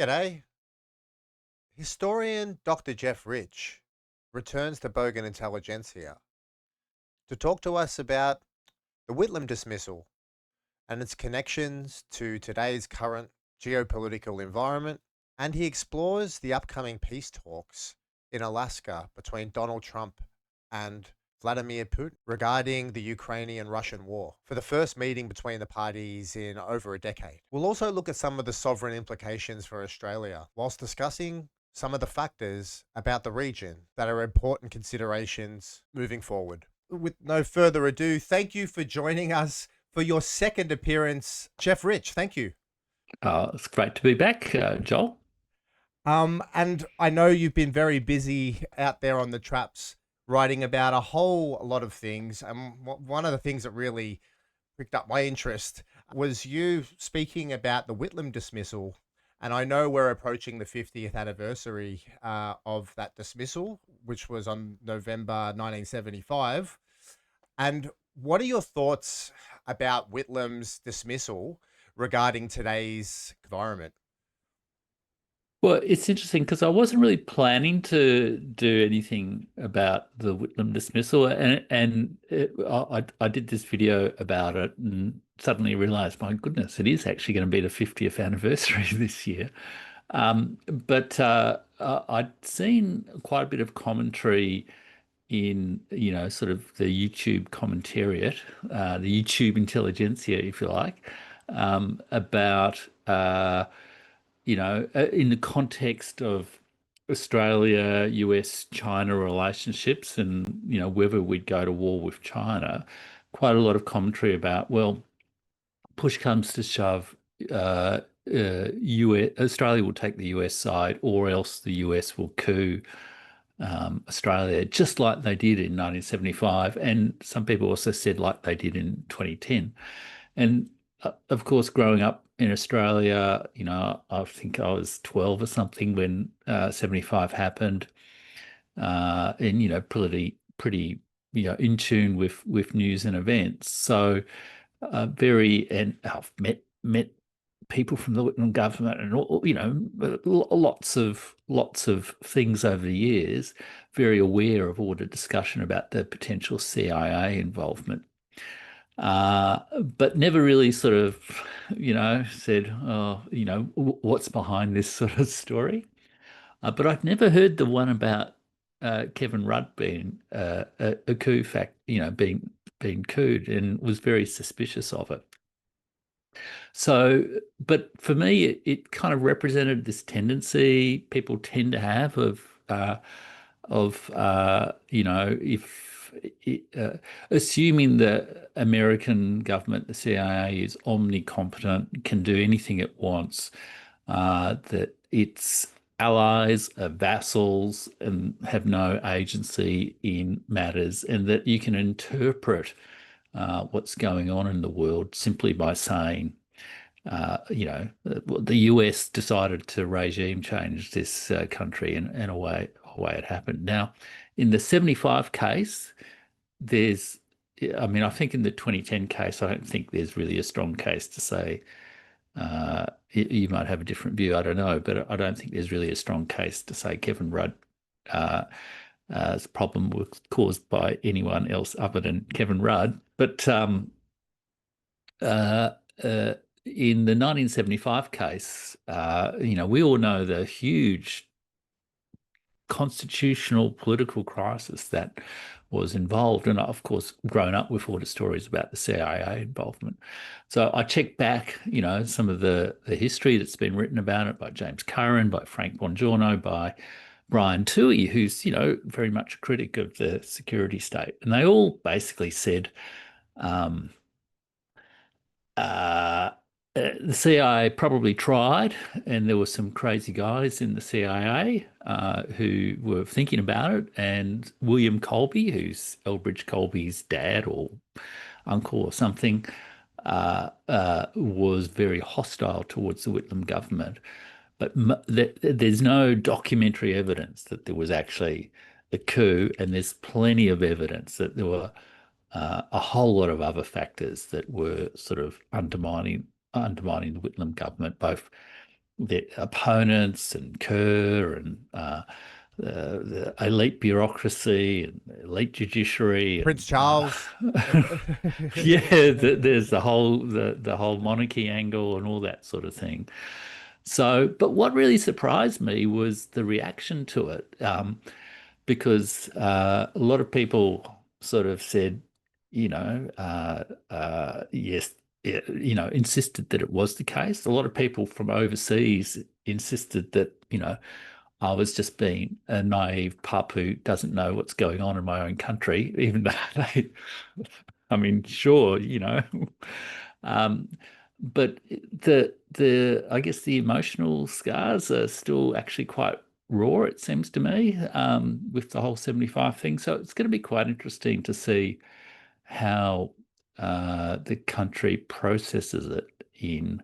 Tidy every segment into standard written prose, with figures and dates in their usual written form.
G'day. Historian Dr. Jeff Rich returns to Bogan Intelligentsia to talk to us about the Whitlam dismissal and its connections to today's current geopolitical environment. And he explores the upcoming peace talks in Alaska between Donald Trump and Vladimir Putin regarding the Ukrainian Russian war for the first meeting between the parties in over a decade. We'll also look at some of the sovereign implications for Australia whilst discussing some of the factors about the region that are important considerations moving forward. With no further ado, thank you for joining us for your second appearance, Jeff Rich. Thank you. It's great to be back, Joel. And I know you've been very busy out there on the traps writing about a whole lot of things. And one of the things that really picked up my interest was you speaking about the Whitlam dismissal. And I know we're approaching the 50th anniversary of that dismissal, which was on November 1975. And what are your thoughts about Whitlam's dismissal regarding today's environment? Well, it's interesting because I wasn't really planning to do anything about the Whitlam dismissal, and I did this video about it, and suddenly realised, my goodness, it is actually going to be the 50th anniversary this year. But I'd seen quite a bit of commentary in, sort of the YouTube commentariat, the YouTube intelligentsia, if you like, about in the context of Australia, US, China relationships, and whether we'd go to war with China. Quite a lot of commentary about, well, push comes to shove, Australia will take the US side, or else the US will coup Australia, just like they did in 1975, and some people also said like they did in 2010. And of course, growing up in Australia, I think I was 12 or something when 75 happened, and pretty in tune with news and events. So and I've met people from the Whitlam government, and lots of things over the years. Very aware of all the discussion about the potential CIA involvement. But never really sort of, said, oh, what's behind this sort of story. But I've never heard the one about Kevin Rudd being a coup being couped, and was very suspicious of it. So, but for me, it kind of represented this tendency people tend to have of if assuming the American government, the CIA, is omnicompetent, can do anything it wants, that its allies are vassals and have no agency in matters, and that you can interpret what's going on in the world simply by saying, the US decided to regime change this country, and away it happened. Now, in the 75 case, I think in the 2010 case, I don't think there's really a strong case to say, you might have a different view, I don't know, but I don't think there's really a strong case to say Kevin Rudd problem was caused by anyone else other than Kevin Rudd. But in the 1975 case, we all know the huge constitutional political crisis that was involved. And of course, grown up with all the stories about the CIA involvement. So I checked back, some of the history that's been written about it by James Curran, by Frank Bongiorno, by Brian Toohey, who's, very much a critic of the security state. And they all basically said, the CIA probably tried, and there were some crazy guys in the CIA who were thinking about it. And William Colby, who's Elbridge Colby's dad or uncle or something, was very hostile towards the Whitlam government. But there's no documentary evidence that there was actually a coup, and there's plenty of evidence that there were a whole lot of other factors that were sort of undermining the Whitlam government, both their opponents and Kerr and the elite bureaucracy and elite judiciary Prince and Charles. yeah, there's the whole monarchy angle and all that sort of thing. So, but what really surprised me was the reaction to it, because a lot of people sort of said, yes, insisted that it was the case. A lot of people from overseas insisted that, I was just being a naive pup who doesn't know what's going on in my own country, even though they, I mean, sure, um, but I guess the emotional scars are still actually quite raw, it seems to me, with the whole 75 thing. So it's going to be quite interesting to see how the country processes it in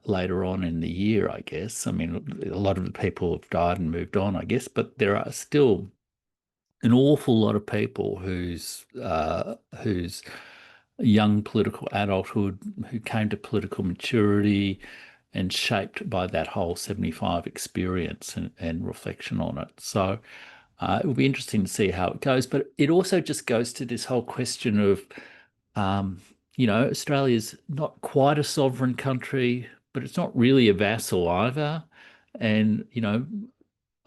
later on in the year, I guess. I mean, a lot of the people have died and moved on, I guess, but there are still an awful lot of people whose young political adulthood, who came to political maturity and shaped by that whole 75 experience and reflection on it. So it will be interesting to see how it goes. But it also just goes to this whole question of, um, Australia's not quite a sovereign country, but it's not really a vassal either. And,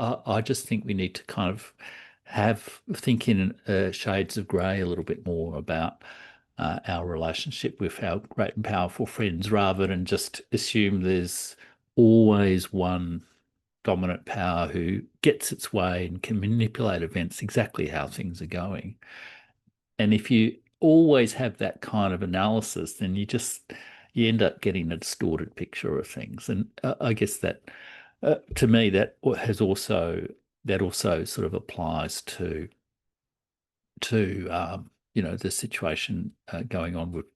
I just think we need to kind of think in shades of grey a little bit more about our relationship with our great and powerful friends, rather than just assume there's always one dominant power who gets its way and can manipulate events exactly how things are going. And if you always have that kind of analysis, then you end up getting a distorted picture of things. And I guess that to me that also sort of applies to the situation going on with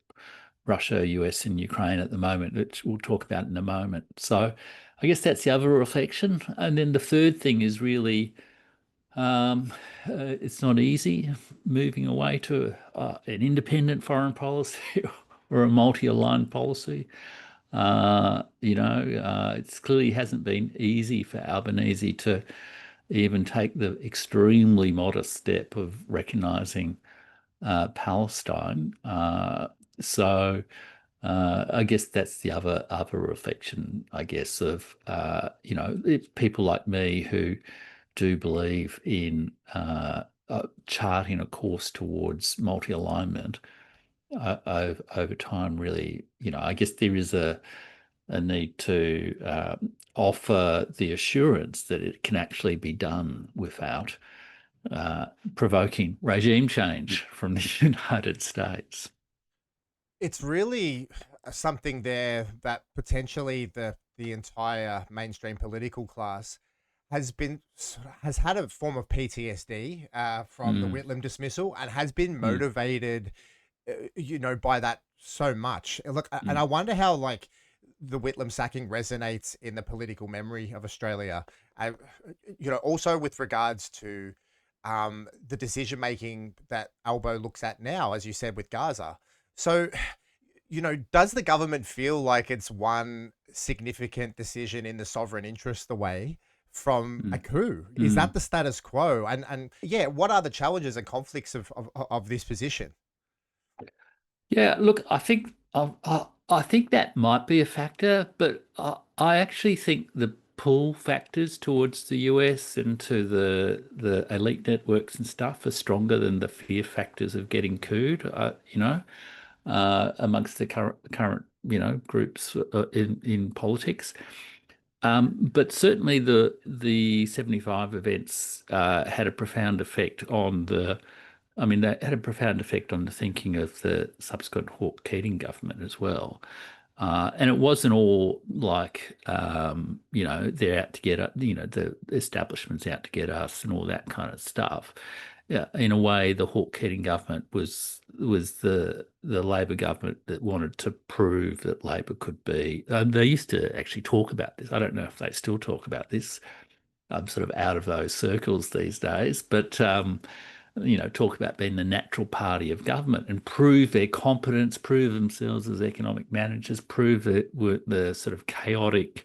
Russia, US, and Ukraine at the moment, which we'll talk about in a moment. So I guess that's the other reflection. And then the third thing is really, it's not easy moving away to an independent foreign policy or a multi-aligned policy. It clearly hasn't been easy for Albanese to even take the extremely modest step of recognizing Palestine. So I guess that's the other reflection, I guess, of it's people like me who do believe in charting a course towards multi-alignment over time. Really, I guess there is a need to offer the assurance that it can actually be done without provoking regime change from the United States. It's really something there that potentially the entire mainstream political class has had a form of PTSD from the Mm, Whitlam dismissal, and has been mm, motivated, by that so much. Look, and mm, I wonder how like the Whitlam sacking resonates in the political memory of Australia. I, also with regards to the decision making that Albo looks at now, as you said with Gaza. So, does the government feel like it's one significant decision in the sovereign interest away from a mm, coup? Is that mm. the status quo? And yeah, what are the challenges and conflicts of this position? Yeah, look, I think that might be a factor, but I actually think the pull factors towards the US and to the elite networks and stuff are stronger than the fear factors of getting cooed. Amongst the current groups in politics. But certainly the 75 events had a profound effect on they had a profound effect on the thinking of the subsequent Hawke Keating government as well. And it wasn't all like, they're out to get us, the establishment's out to get us and all that kind of stuff. Yeah, in a way, the Hawke Keating government was the Labor government that wanted to prove that Labor could be. They used to actually talk about this. I don't know if they still talk about this. I'm sort of out of those circles these days, but talk about being the natural party of government and prove their competence, prove themselves as economic managers, prove that the sort of chaotic,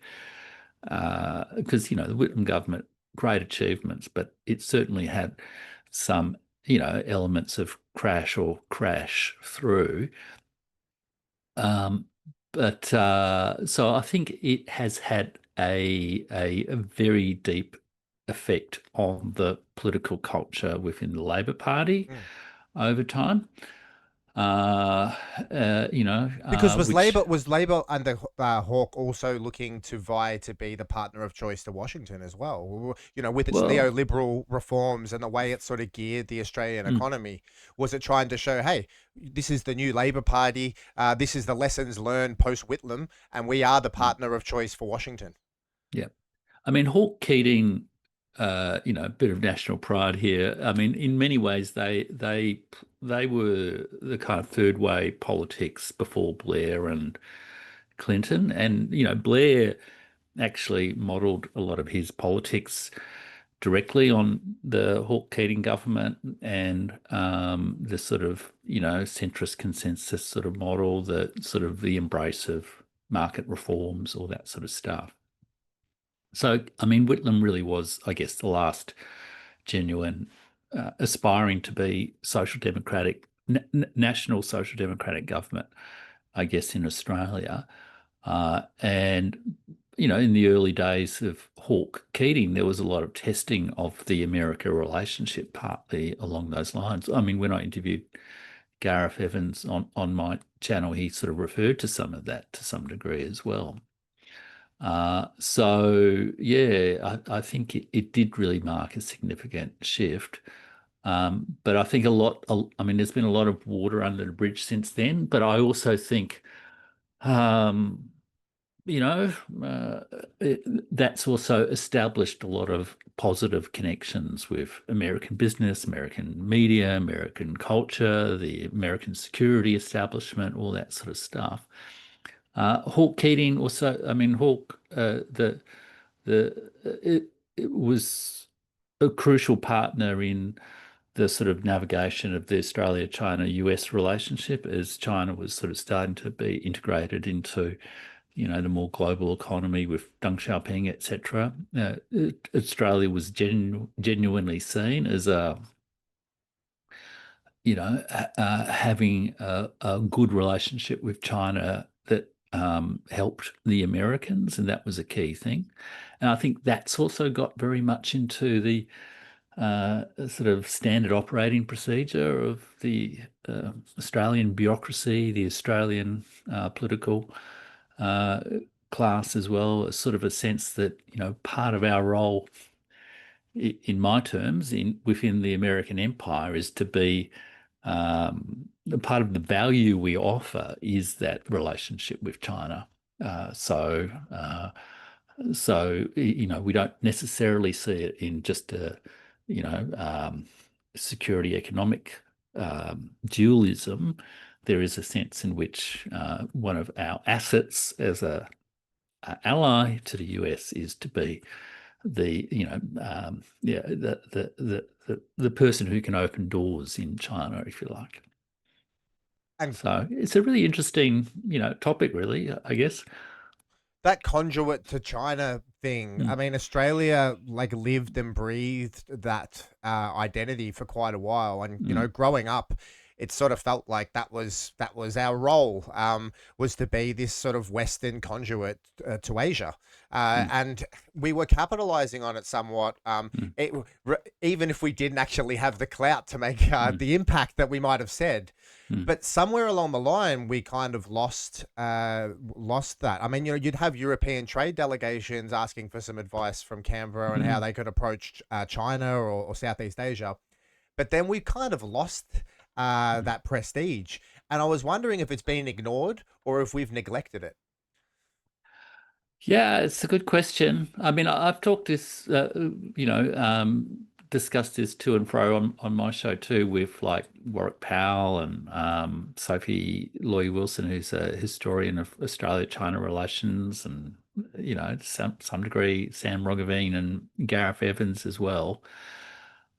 because, the Whitlam government, great achievements, but it certainly had some, elements of crash or crash through. Um, but so I think it has had a very deep effect on the political culture within the Labor Party Mm. over time. Uh, Because was which Labor under Hawke also looking to vie to be the partner of choice to Washington as well? With its well, neoliberal reforms and the way it sort of geared the Australian mm, economy, was it trying to show, hey, this is the new Labor Party, this is the lessons learned post Whitlam, and we are the mm, partner of choice for Washington? yeah. I mean, Hawke Keating, a bit of national pride here. I mean, in many ways, they were the kind of third way politics before Blair and Clinton, and Blair actually modelled a lot of his politics directly on the Hawke Keating government and the sort of centrist consensus sort of model, the sort of the embrace of market reforms, all that sort of stuff. So, I mean, Whitlam really was, I guess, the last genuine aspiring to be social democratic, national social democratic government, I guess, in Australia. And, in the early days of Hawke Keating, there was a lot of testing of the America relationship, partly along those lines. I mean, when I interviewed Gareth Evans on my channel, he sort of referred to some of that to some degree as well. So yeah, I think it did really mark a significant shift. But I think I mean, there's been a lot of water under the bridge since then, but I also think, um, you know, uh, that's also established a lot of positive connections with American business, American media, American culture, the American security establishment, all that sort of stuff. Hawke Keating also, I mean, Hawke, it was a crucial partner in the sort of navigation of the Australia-China-US relationship as China was sort of starting to be integrated into, the more global economy with Deng Xiaoping, etc. Australia was genuinely seen as having a good relationship with China that helped the Americans, and that was a key thing. And I think that's also got very much into the sort of standard operating procedure of the Australian bureaucracy, the Australian political uh, class as well, as sort of a sense that, part of our role, in my terms, within the American empire is to be part of the value we offer is that relationship with China. So we don't necessarily see it in just a, security economic dualism. There is a sense in which one of our assets as a ally to the US is to be the person who can open doors in China, if you like. And So it's a really interesting, topic, really, I guess. that conduit to China thing, I Mm, mean, Australia like lived and breathed that identity for quite a while, and mm, growing up, it sort of felt like that was our role, was to be this sort of Western conduit to Asia, mm, and we were capitalizing on it somewhat. mm, Even if we didn't actually have the clout to make mm, the impact that we might have said. mm, But somewhere along the line, we kind of lost that. I mean, you'd have European trade delegations asking for some advice from Canberra on how mm, they could approach China or Southeast Asia, but then we kind of lost mm. that prestige. And I was wondering if it's been ignored or if we've neglected it. Yeah, it's a good question. I mean, I've talked this, discussed this to and fro on my show too, with like Warwick Powell and Sophie Loy Wilson, who's a historian of Australia-China relations, and some degree Sam Roggeveen and Gareth Evans as well.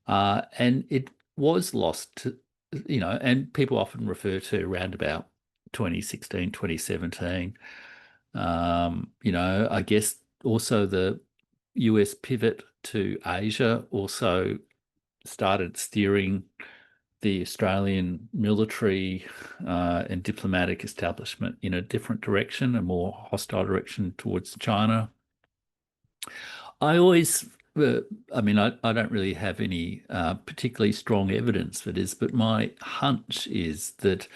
And was lost to, and people often refer to around about 2016, 2017. I guess also the US pivot to Asia also started steering the Australian military and diplomatic establishment in a different direction, a more hostile direction towards China. I always, I don't really have any particularly strong evidence for this, but my hunch is that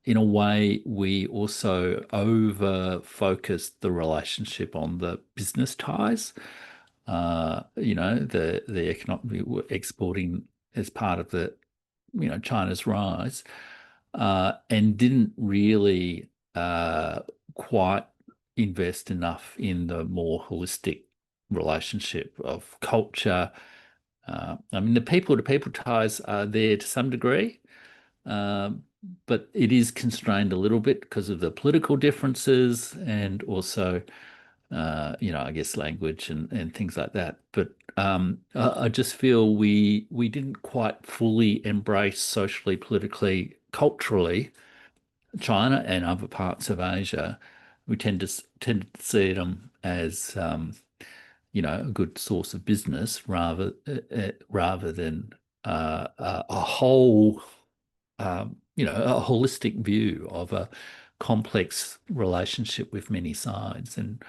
in a way, we also over focused the relationship on the business ties. The economic we were exporting as part of the, China's rise, and didn't really quite invest enough in the more holistic relationship of culture. The people-to-people ties are there to some degree, um, but it is constrained a little bit because of the political differences and also, I guess language and things like that. But I just feel we didn't quite fully embrace socially, politically, culturally China and other parts of Asia. We tend to see them as a good source of business rather than a whole a holistic view of a complex relationship with many sides. And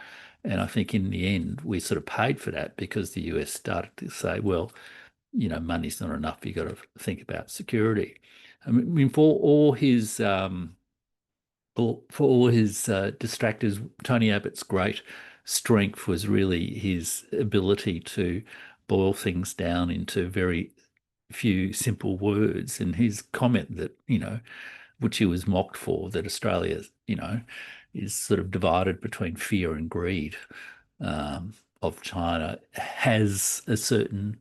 I think in the end, we sort of paid for that because the US started to say, well, money's not enough. You've got to think about security. I mean, for all his distractors, Tony Abbott's great strength was really his ability to boil things down into very few simple words. And his comment that, which he was mocked for, that Australia, is sort of divided between fear and greed of China, has a certain,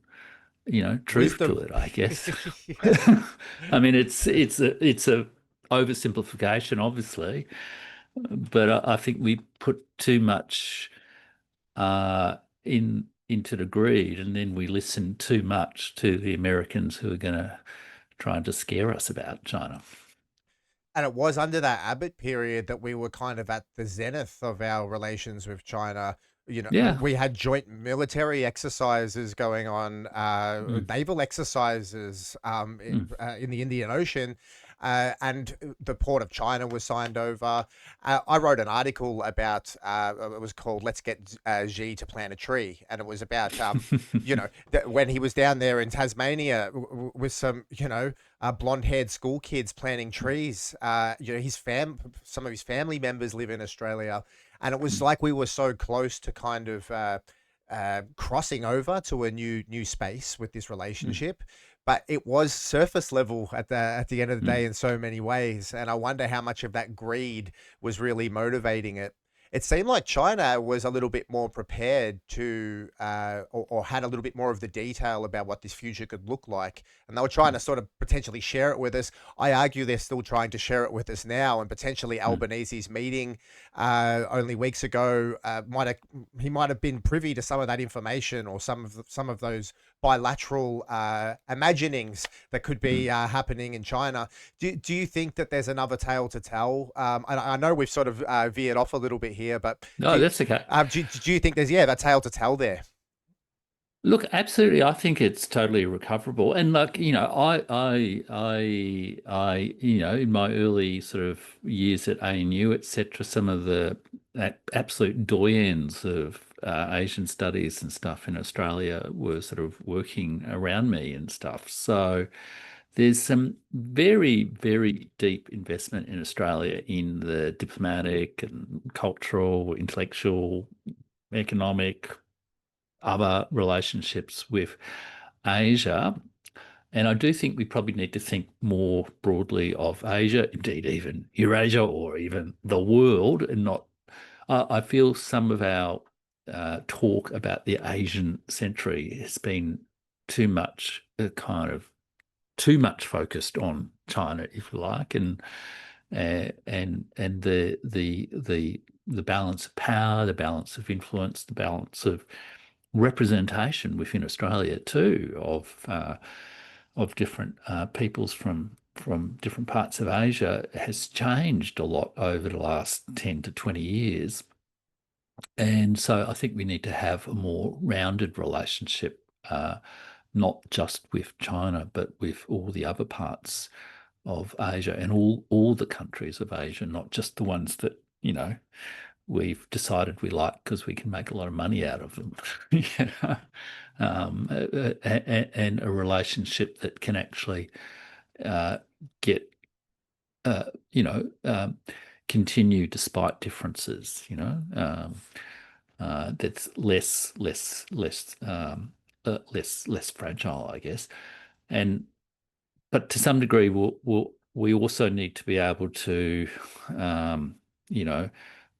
truth to Wisdom. it, I guess. Yeah. I mean, it's a oversimplification, obviously, but I think we put too much into the greed, and then we listen too much to the Americans who are going to try to scare us about China. And it was under that Abbott period that we were kind of at the zenith of our relations with China. Yeah. We had joint military exercises going on, Mm, naval exercises mm, in the Indian Ocean, and the port of China was signed over. I wrote an article about, it was called "Let's Get Xi to Plant a Tree," and it was about, when he was down there in Tasmania with some, blonde-haired school kids planting trees. Some of his family members live in Australia, and it was mm, like we were so close to kind of crossing over to a new space with this mm, relationship. But it was surface level at the end of the mm, day in so many ways, and I wonder how much of that greed was really motivating it. It seemed like China was a little bit more prepared to, or had a little bit more of the detail about what this future could look like. And they were trying mm, to sort of potentially share it with us. I argue they're still trying to share it with us now. And potentially mm, Albanese's meeting only weeks ago he might have been privy to some of that information, or some of those bilateral imaginings that could be mm. happening in China. Do you think that there's another tale to tell? I know we've sort of veered off a little bit here, but No, that's okay. do you think there's, yeah, that tale to tell there? Look, absolutely. I think it's totally recoverable. And like, in my early sort of years at ANU, etc., some of the absolute doyens of Asian studies and stuff in Australia were sort of working around me and stuff. So there's some very, very deep investment in Australia in the diplomatic and cultural, intellectual, economic, other relationships with Asia. And I do think we probably need to think more broadly of Asia, indeed, even Eurasia or even the world, and not. I feel some of our talk about the Asian century has been too much, too much focused on China, if you like, and the balance of power, the balance of influence, the balance of representation within Australia too of of different peoples from different parts of Asia has changed a lot over the last 10 to 20 years. And so I think we need to have a more rounded relationship, not just with China, but with all the other parts of Asia and all the countries of Asia, not just the ones that, we've decided we like because we can make a lot of money out of them. you know, and a relationship that can actually get, uh, you know, um, continue despite differences. That's less fragile, I guess. And but to some degree, we also need to be able to, you know,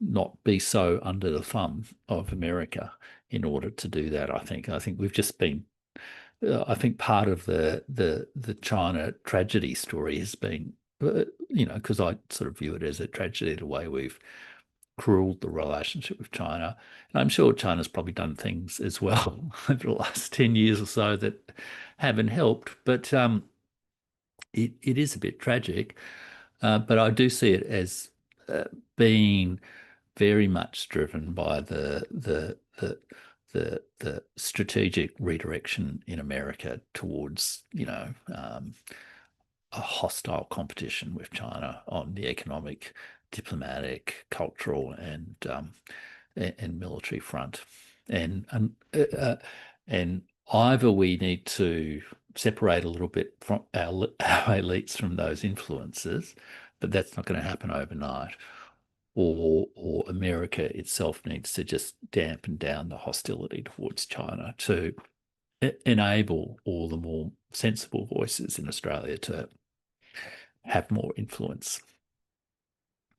not be so under the thumb of America in order to do that. I think we've just been. I think part of the China tragedy story has been, because I sort of view it as a tragedy the way we've crueled the relationship with China. And I'm sure China's probably done things as well over the last 10 years or so that haven't helped. But it is a bit tragic. But I do see it as being very much driven by the strategic redirection in America towards, a hostile competition with China on the economic, diplomatic, cultural, and military front. And either we need to separate a little bit from our elites from those influences, but that's not going to happen overnight. Or America itself needs to just dampen down the hostility towards China to enable all the more sensible voices in Australia to have more influence.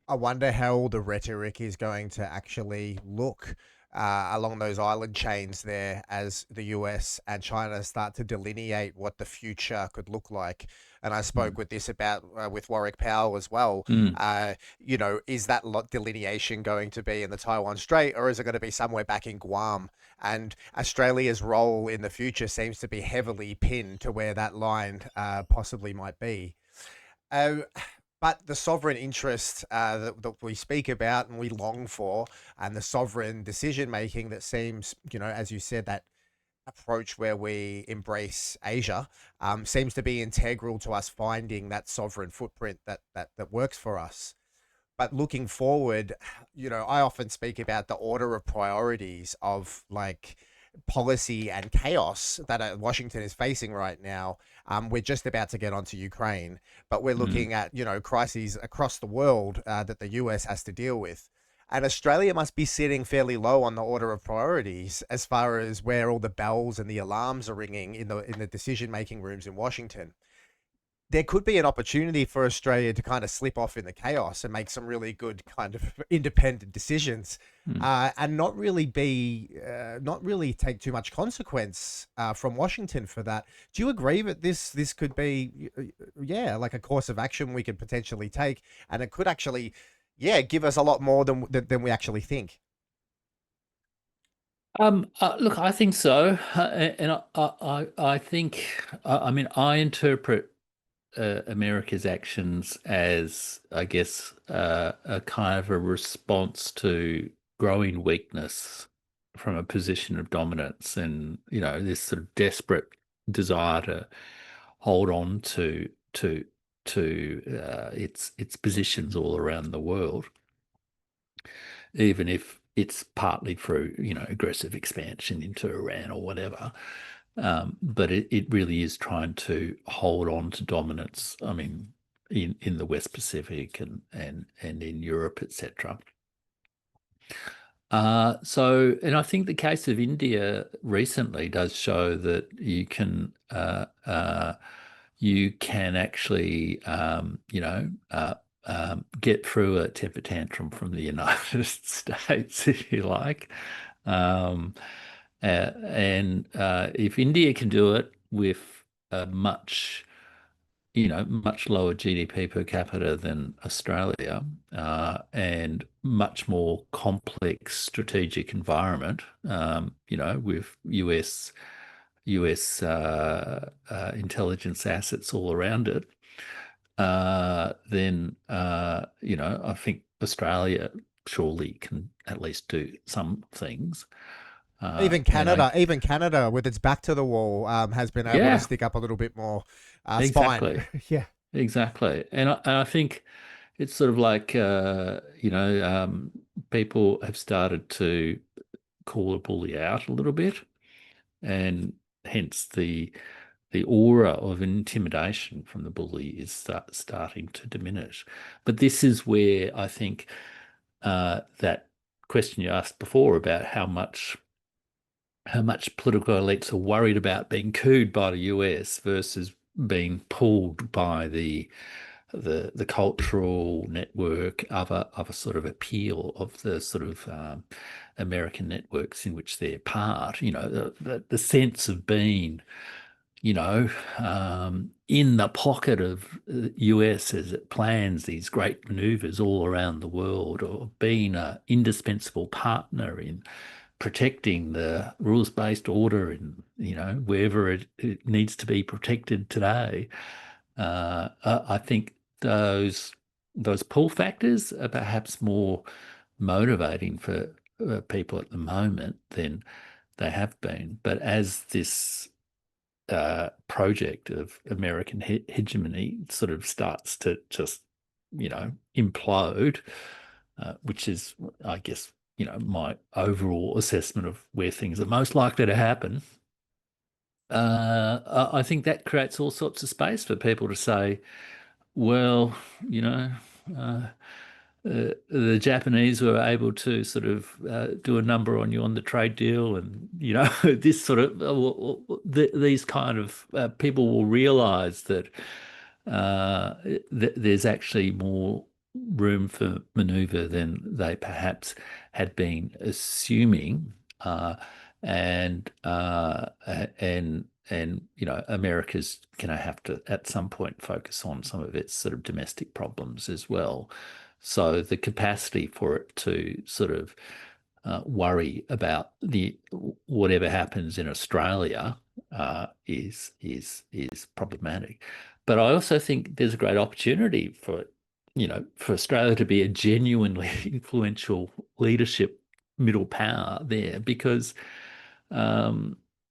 I wonder how all the rhetoric is going to actually look along those island chains there as the US and China start to delineate what the future could look like. And I spoke Mm. with this about with Warwick Powell as well. Mm. Is that delineation going to be in the Taiwan Strait, or is it going to be somewhere back in Guam? And Australia's role in the future seems to be heavily pinned to where that line possibly might be. Uh, but the sovereign interest that we speak about and we long for, and the sovereign decision making that seems, as you said, that approach where we embrace Asia seems to be integral to us finding that sovereign footprint that works for us. But looking forward, I often speak about the order of priorities of like policy and chaos that Washington is facing right now. We're just about to get onto Ukraine, but we're Mm. looking at, crises across the world that the US has to deal with. And Australia must be sitting fairly low on the order of priorities as far as where all the bells and the alarms are ringing in the decision making rooms in Washington. There could be an opportunity for Australia to kind of slip off in the chaos and make some really good kind of independent decisions, Mm. and not really take too much consequence from Washington for that. Do you agree that this could be, yeah, like a course of action we could potentially take, and it could actually, yeah, give us a lot more than we actually think? Look, I think so, and I think, I mean, I interpret America's actions as, I guess, a kind of a response to growing weakness from a position of dominance, and this sort of desperate desire to hold on to its positions all around the world, even if it's partly through aggressive expansion into Iran or whatever. But it really is trying to hold on to dominance. I mean, in the West Pacific and in Europe, etc. And I think the case of India recently does show that you can actually, get through a temper tantrum from the United States, if you like. Um, and if India can do it with a much lower GDP per capita than Australia, and much more complex strategic environment, with US US intelligence assets all around it, then I think Australia surely can at least do some things. And Even Canada, with its back to the wall, has been able to yeah, stick up a little bit more spine. exactly, Yeah. exactly. And I think it's sort of like people have started to call a bully out a little bit, and hence the aura of intimidation from the bully is starting to diminish. But this is where I think that question you asked before about how much political elites are worried about being cooed by the US versus being pulled by the cultural network, other sort of appeal of the sort of American networks in which they're part. The sense of being, in the pocket of the US as it plans these great maneuvers all around the world, or being an indispensable partner in protecting the rules-based order in, wherever it needs to be protected today. I think those pull factors are perhaps more motivating for people at the moment than they have been. But as this project of American hegemony sort of starts to just, implode, which is, I guess, my overall assessment of where things are most likely to happen. I think that creates all sorts of space for people to say, well, uh, the Japanese were able to sort of do a number on you on the trade deal, and this sort of these kind of people will realise that there's actually more room for manoeuvre than they perhaps had been assuming, uh, and uh, and America's going to have to at some point focus on some of its sort of domestic problems as well. So the capacity for it to sort of worry about the whatever happens in Australia is problematic. But I also think there's a great opportunity for Australia to be a genuinely influential leadership middle power there, because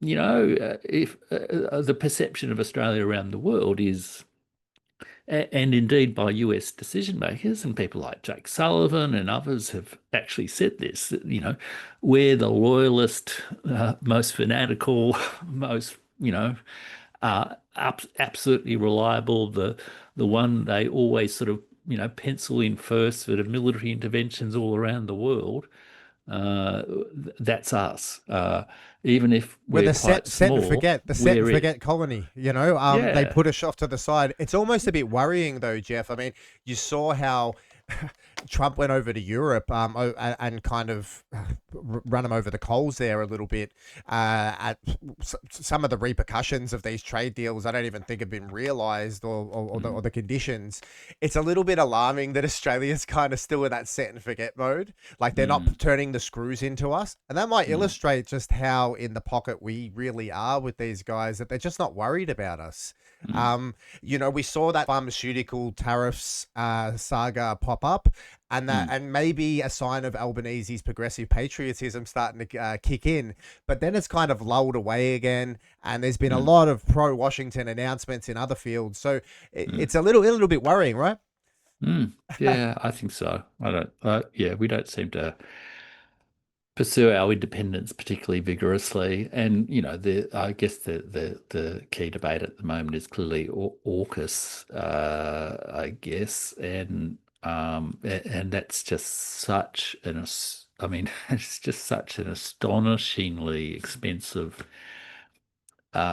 if the perception of Australia around the world is, and indeed by US decision makers and people like Jake Sullivan and others have actually said this, that, we're the loyalist, most fanatical, most, absolutely reliable, the one they always sort of, pencil in first for the military interventions all around the world. Uh, that's us. Even if We're we're the quite small, set and we're it. forget colony. They Yeah. put us off to the side. It's almost a bit worrying, though, Jeff. I mean, you saw how Trump went over to Europe, and kind of run him over the coals there a little bit. At some of the repercussions of these trade deals, I don't even think have been realised, or the conditions. It's a little bit alarming that Australia's kind of still in that set and forget mode. Like they're not Mm, turning the screws into us, and that might mm, illustrate just how in the pocket we really are with these guys. That they're just not worried about us. mm, Um, we saw that pharmaceutical tariffs saga pop up, mm, and maybe a sign of Albanese's progressive patriotism starting to kick in. But then it's kind of lulled away again, and there's been a mm, lot of pro Washington announcements in other fields. So mm, it's a little bit worrying, right? mm. Yeah, I think so. I don't. Yeah, we don't seem to pursue our independence particularly vigorously, and I guess the key debate at the moment is clearly AUKUS, I guess, and that's just such I mean, it's just such an astonishingly expensive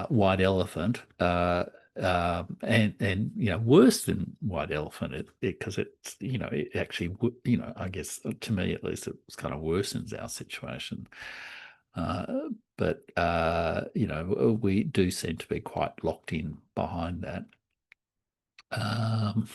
white elephant, and worse than white elephant, because it's it actually I guess to me at least it kind of worsens our situation. Uh, but we do seem to be quite locked in behind that. Um,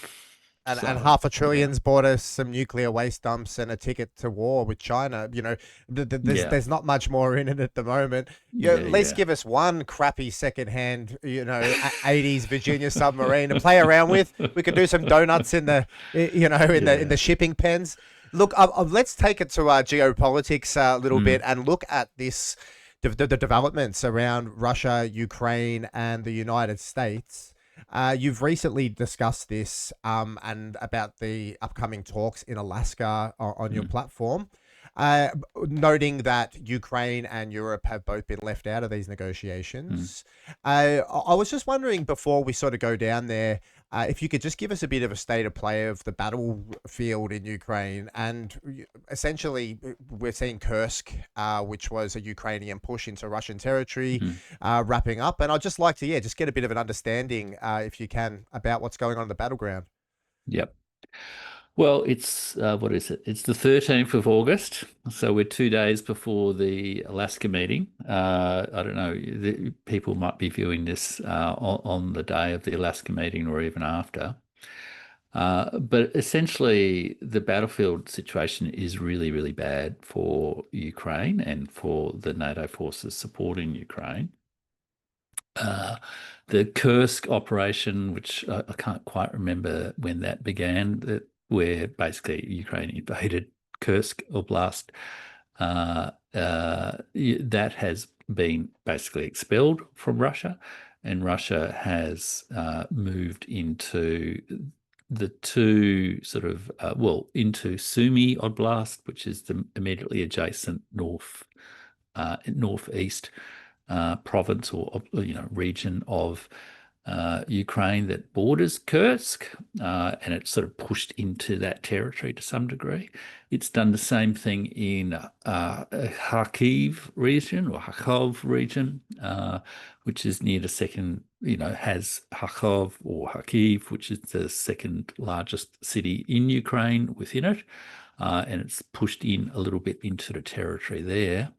and So half a yeah, trillion's bought us some nuclear waste dumps and a ticket to war with China. yeah, there's not much more in it at the moment. yeah, At least yeah. give us one crappy secondhand, 80s Virginia submarine to play around with. We could do some donuts in the, in the Yeah. shipping pens. Look, let's take it to our geopolitics a little bit Mm, and look at this, the developments around Russia, Ukraine, and the United States. You've recently discussed this and about the upcoming talks in Alaska on your mm, platform, noting that Ukraine and Europe have both been left out of these mm. negotiations. I was just wondering before we sort of go down there, if you could just give us a bit of a state of play of the battlefield in Ukraine. And essentially, we're seeing Kursk, which was a Ukrainian push into Russian territory, Mm. wrapping up. And I'd just like to, yeah, just get a bit of an understanding, if you can, about what's going on in the battleground. Yep. Well, it's what is it? It's the 13th of August, so we're 2 days before the Alaska meeting. I don't know, people might be viewing this on the day of the Alaska meeting or even after. But essentially, the battlefield situation is really, really bad for Ukraine and for the NATO forces supporting Ukraine. Uh, the Kursk operation, which I can't quite remember when that began, where basically Ukraine invaded Kursk Oblast, that has been basically expelled from Russia, and Russia has moved into the two sort of, into Sumy Oblast, which is the immediately adjacent northeast province or region of Ukraine that borders Kursk, and it's sort of pushed into that territory to some degree. It's done the same thing in Kharkiv region or Kharkov region, which is near the second, has Kharkov or Kharkiv, which is the second largest city in Ukraine within it, and it's pushed in a little bit into the territory there.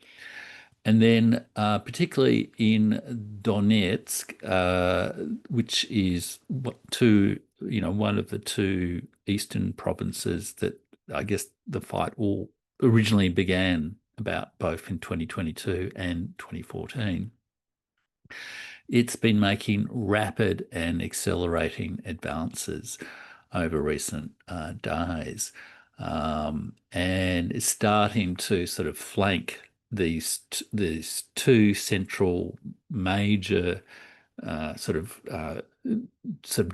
And then, particularly in Donetsk, which is one of the two eastern provinces that I guess the fight all originally began about both in 2022 and 2014. It's been making rapid and accelerating advances over recent days, and is starting to sort of flank these two central major sort of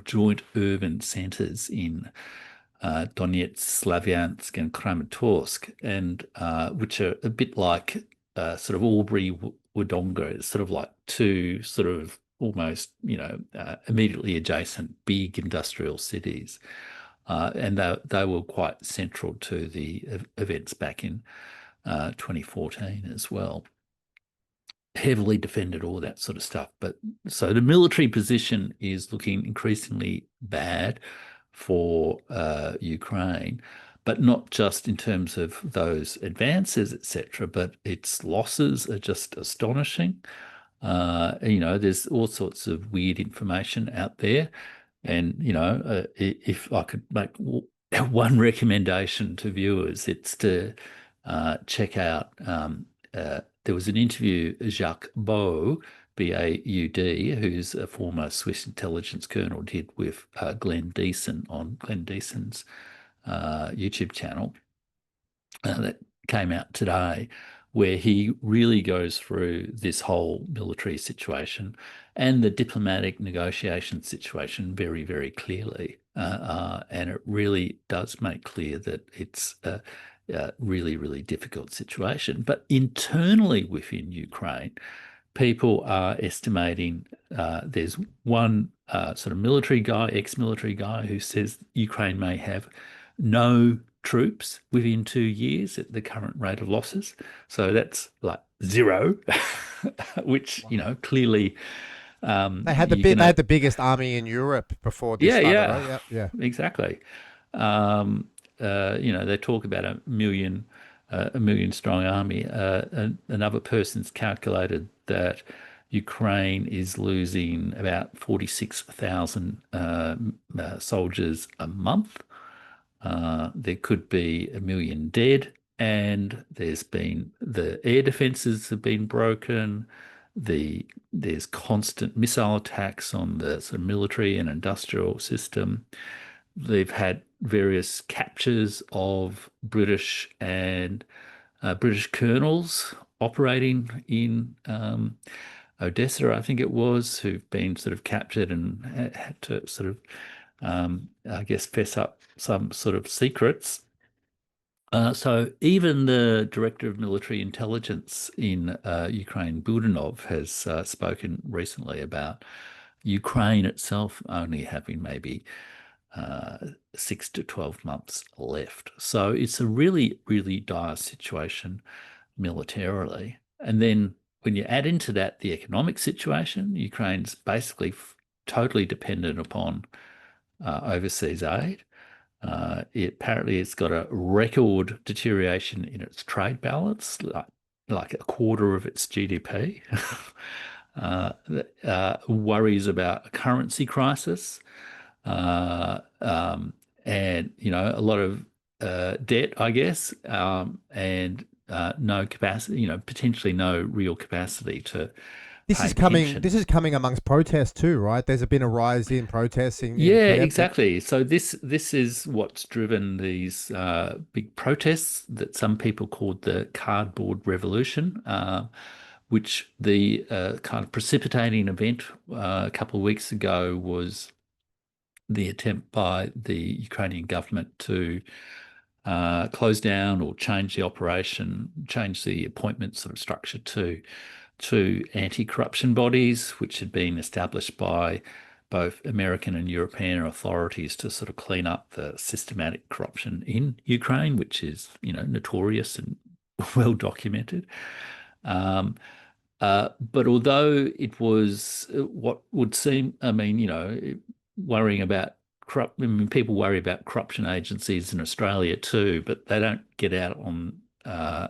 joint urban centers in Donetsk, Slavyansk, and Kramatorsk, and which are a bit like sort of Albury, Wodonga. It's sort of like two sort of almost, immediately adjacent big industrial cities. And they were quite central to the events back in 2014 as well. Heavily defended, all that sort of stuff. But so the military position is looking increasingly bad for Ukraine, but not just in terms of those advances, etc., but its losses are just astonishing. There's all sorts of weird information out there. And, if I could make one recommendation to viewers, it's to check out. There was an interview, Jacques Beau, Baud, who's a former Swiss intelligence colonel, did with Glenn Deason on Glenn Deason's YouTube channel, that came out today, where he really goes through this whole military situation and the diplomatic negotiation situation very, very clearly. And it really does make clear that it's a really, really difficult situation. But internally within Ukraine, people are estimating, there's one sort of military guy, ex-military guy, who says Ukraine may have no troops within 2 years at the current rate of losses. So that's like zero, which, Wow. Clearly, you're They gonna, had the biggest army in Europe before this yeah, started, yeah, right? Yeah, yeah. exactly. They talk about a million strong army. Another person's calculated that Ukraine is losing about 46,000 soldiers a month. There could be 1 million dead, and the air defenses have been broken. There's constant missile attacks on the sort of military and industrial system. They've had various captures of British colonels operating in Odessa, I think it was, who've been sort of captured and had to sort of, I guess, fess up some sort of secrets. So even the director of military intelligence in Ukraine, Budanov, has spoken recently about Ukraine itself only having maybe 6 to 12 months left. So it's a really, really dire situation militarily. And then when you add into that the economic situation, Ukraine's basically totally dependent upon overseas aid. Apparently it's got a record deterioration in its trade balance, like a quarter of its GDP. Worries about a currency crisis, and a lot of debt, I guess, and no capacity, potentially no real capacity to This pay is coming. pension. This is coming amongst protests too, right? There's been a rise in protests in Yeah, Kiev. exactly. So this is what's driven these big protests that some people called the cardboard revolution, which the kind of precipitating event a couple of weeks ago was the attempt by the Ukrainian government to close down or change the operation, change the appointment sort of structure to anti-corruption bodies, which had been established by both American and European authorities to sort of clean up the systematic corruption in Ukraine, which is, notorious and well documented. But although it was what would seem, worrying about people worry about corruption agencies in Australia too, but they don't get out on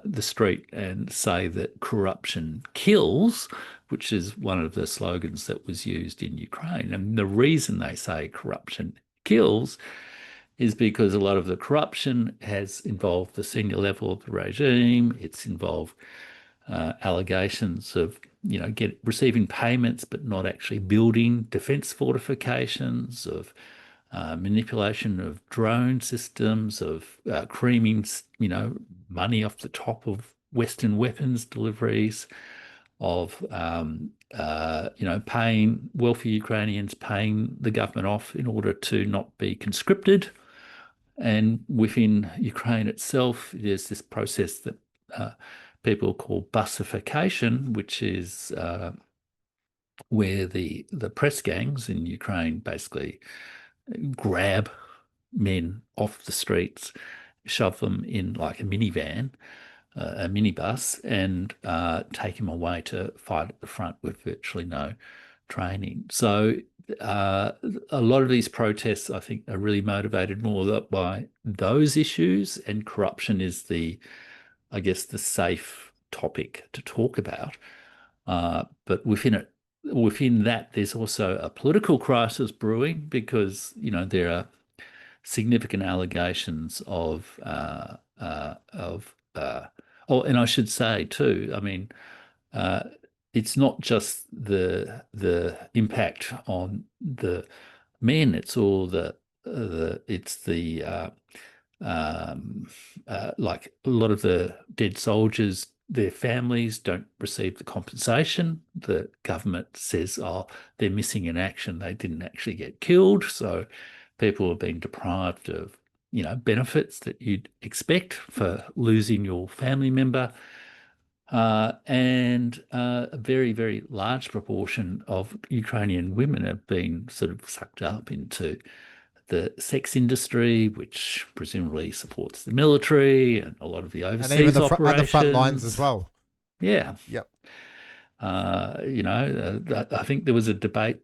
the street and say that corruption kills, which is one of the slogans that was used in Ukraine. And the reason they say corruption kills is because a lot of the corruption has involved the senior level of the regime. It's involved allegations of receiving payments but not actually building defence fortifications, of manipulation of drone systems, of creaming money off the top of Western weapons deliveries, of paying wealthy Ukrainians, paying the government off in order to not be conscripted. And within Ukraine itself, there's this process that people call bussification, which is where the press gangs in Ukraine basically grab men off the streets, shove them in like a minivan, a minibus, and take them away to fight at the front with virtually no training. So a lot of these protests, I think, are really motivated more by those issues, and corruption is I guess, the safe topic to talk about. But within that, there's also a political crisis brewing because, there are significant allegations and I should say too, I mean, it's not just the impact on the men, it's all like a lot of the dead soldiers, their families don't receive the compensation. The government says, oh, they're missing in action. They didn't actually get killed. So people are being deprived of, benefits that you'd expect for losing your family member. And a very, very large proportion of Ukrainian women have been sort of sucked up into the sex industry, which presumably supports the military and a lot of the And even overseas at the front lines as operations. well. Yeah. Yep. I think there was a debate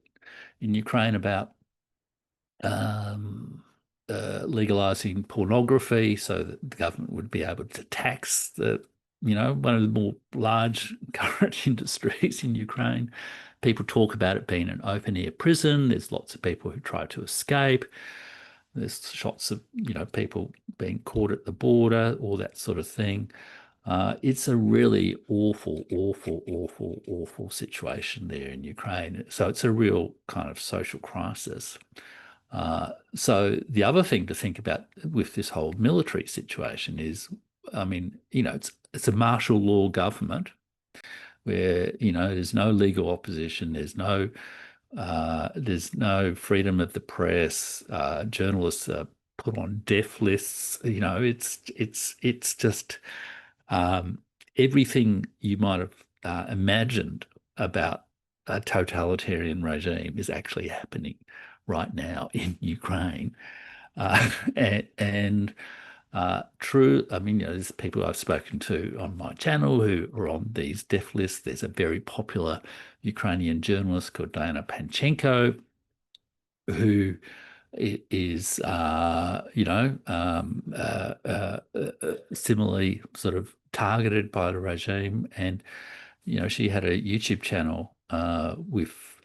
in Ukraine about legalizing pornography so that the government would be able to tax the one of the more large current industries in Ukraine. People talk about it being an open air prison. There's lots of people who try to escape. There's shots of, people being caught at the border, all that sort of thing. It's a really awful, awful, awful, awful situation there in Ukraine. So it's a real kind of social crisis. So the other thing to think about with this whole military situation is, I mean, it's a martial law government where, there's no legal opposition, there's no freedom of the press, journalists are put on death lists. It's just everything you might have imagined about a totalitarian regime is actually happening right now in Ukraine. And true, I mean, there's people I've spoken to on my channel who are on these death lists. There's a very popular Ukrainian journalist called Diana Panchenko, who is, similarly sort of targeted by the regime. And, she had a YouTube channel with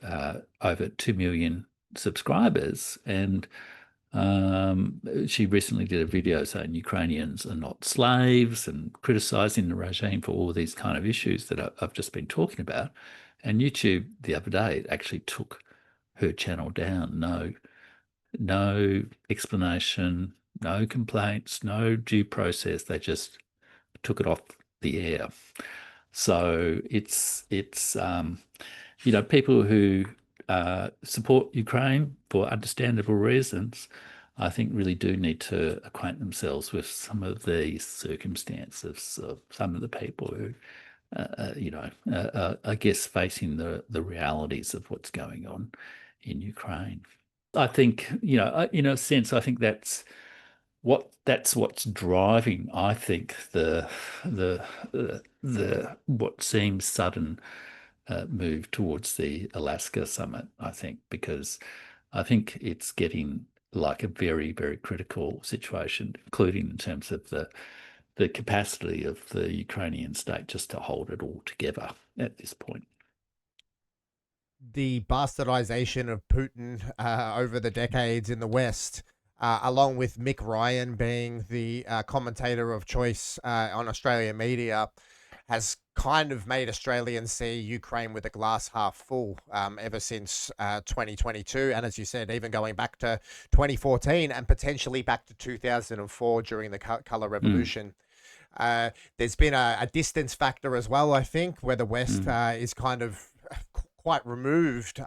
over 2 million subscribers. And she recently did a video saying Ukrainians are not slaves and criticizing the regime for all these kind of issues that I've just been talking about. And YouTube the other day actually took her channel down. No explanation, no complaints, no due process. They just took it off the air. So it's people who support Ukraine for understandable reasons, I think really do need to acquaint themselves with some of the circumstances of some of the people who, I guess, facing the realities of what's going on in Ukraine. I think, in a sense, I think that's what's driving, I think, the what seems sudden move towards the Alaska summit, I think, because I think it's getting like a very, very critical situation, including in terms of the capacity of the Ukrainian state just to hold it all together at this point. The bastardization of Putin over the decades in the West, along with Mick Ryan being the commentator of choice on Australian media, has kind of made Australians see Ukraine with a glass half full ever since 2022. And as you said, even going back to 2014 and potentially back to 2004 during the Colour Revolution. There's been a distance factor as well, I think, where the West is kind of quite removed.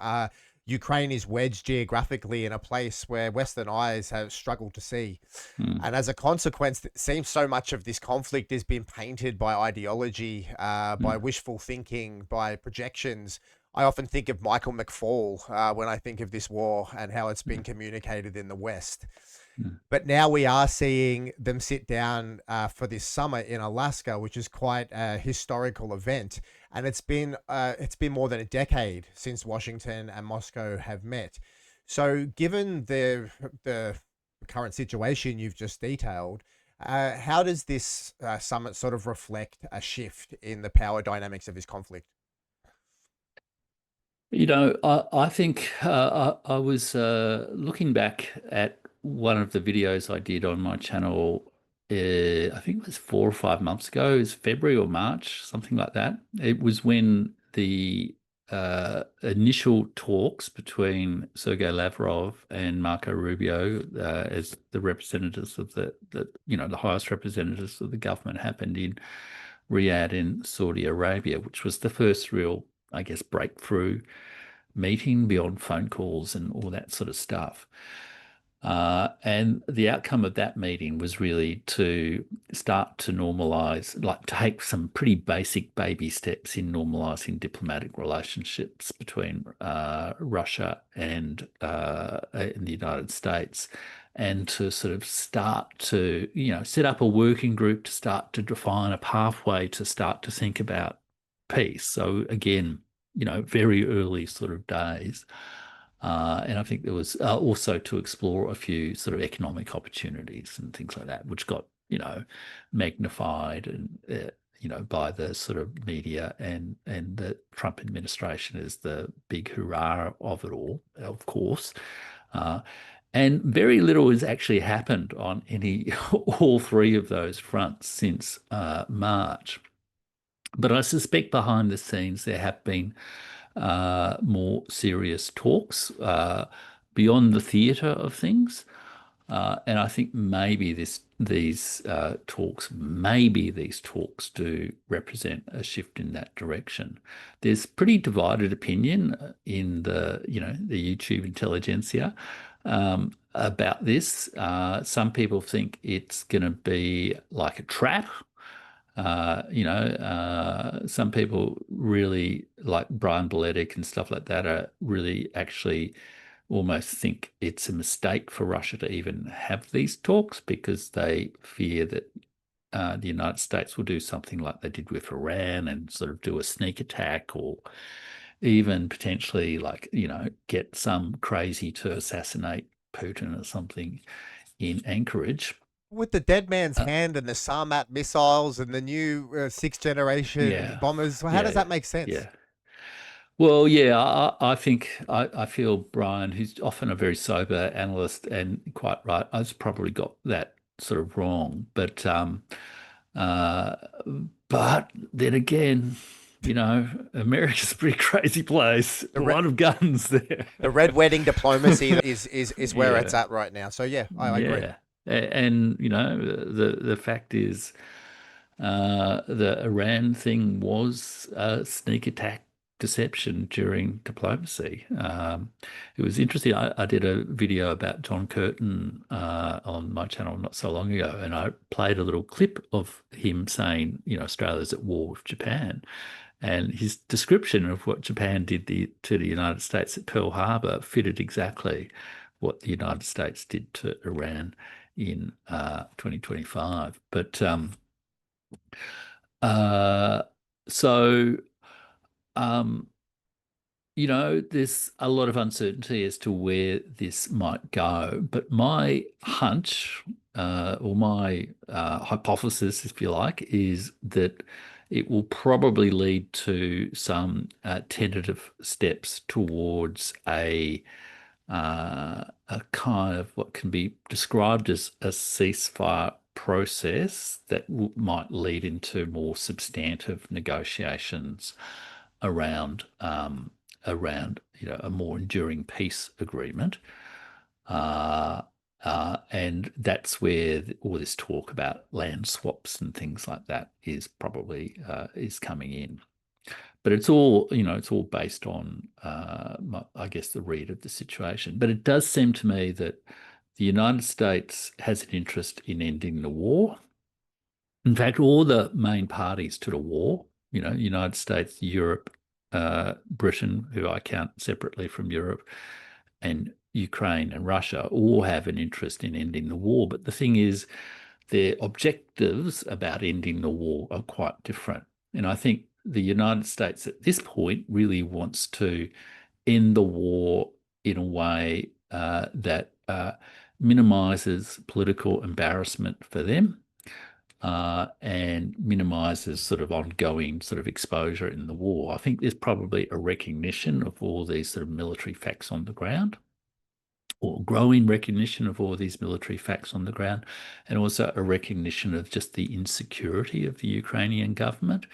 Ukraine is wedged geographically in a place where Western eyes have struggled to see. And as a consequence, it seems so much of this conflict has been painted by ideology, by wishful thinking, by projections. I often think of Michael McFaul when I think of this war and how it's been communicated in the West. But now we are seeing them sit down for this summit in Alaska, which is quite a historical event. And it's been more than a decade since Washington and Moscow have met. So given the current situation you've just detailed, how does this summit sort of reflect a shift in the power dynamics of this conflict? I think I was looking back at one of the videos I did on my channel. I think it was 4 or 5 months ago. It was February or March, something like that. It was when the initial talks between Sergei Lavrov and Marco Rubio, as the representatives of the highest representatives of the government, happened in Riyadh in Saudi Arabia, which was the first real, I guess, breakthrough meeting beyond phone calls and all that sort of stuff. And the outcome of that meeting was really to start to normalize, like take some pretty basic baby steps in normalizing diplomatic relationships between Russia and the United States, and to sort of start to, set up a working group to start to define a pathway to start to think about peace. So again, very early sort of days. And I think there was also to explore a few sort of economic opportunities and things like that, which got, magnified and, by the sort of media and the Trump administration as the big hurrah of it all, of course. Uh, and very little has actually happened on all three of those fronts since March. But I suspect behind the scenes there have been more serious talks beyond the theatre of things. And I think maybe these talks do represent a shift in that direction. There's pretty divided opinion in the YouTube intelligentsia about this. Some people think it's going to be like a trap. Some people really, like Brian Beletic and stuff like that, are really actually almost think it's a mistake for Russia to even have these talks because they fear that the United States will do something like they did with Iran and sort of do a sneak attack, or even potentially get some crazy to assassinate Putin or something in Anchorage. With the dead man's Uh, hand and the Sarmat missiles and the new sixth generation yeah, bombers, how yeah, does that yeah, make sense? yeah. Well, yeah, I think I feel Brian, who's often a very sober analyst and quite right, I've probably got that sort of wrong. Uh, but then again, America's a pretty crazy place. The A re- lot of guns there. the red wedding diplomacy is where it's Yeah, at right now. So yeah, I agree. yeah. And the fact is, the Iran thing was a sneak attack deception during diplomacy. It was interesting. I did a video about John Curtin on my channel not so long ago, and I played a little clip of him saying, Australia's at war with Japan. And his description of what Japan did to the United States at Pearl Harbor fitted exactly what the United States did to Iran in 2025. But uh, so, um, there's a lot of uncertainty as to where this might go. But my hunch, or my hypothesis, if you like, is that it will probably lead to some tentative steps towards a kind of what can be described as a ceasefire process that might lead into more substantive negotiations around a more enduring peace agreement. Uh, and that's where all this talk about land swaps and things like that is probably is coming in. But it's all based on, I guess, the read of the situation. But it does seem to me that the United States has an interest in ending the war. In fact, all the main parties to the war, United States, Europe, Britain, who I count separately from Europe, and Ukraine and Russia, all have an interest in ending the war. But the thing is, their objectives about ending the war are quite different. And I think the United States at this point really wants to end the war in a way that minimizes political embarrassment for them and minimizes sort of ongoing sort of exposure in the war. I think there's probably a recognition of all these sort of military facts on the ground, or growing recognition of all these military facts on the ground, and also a recognition of just the insecurity of the Ukrainian government.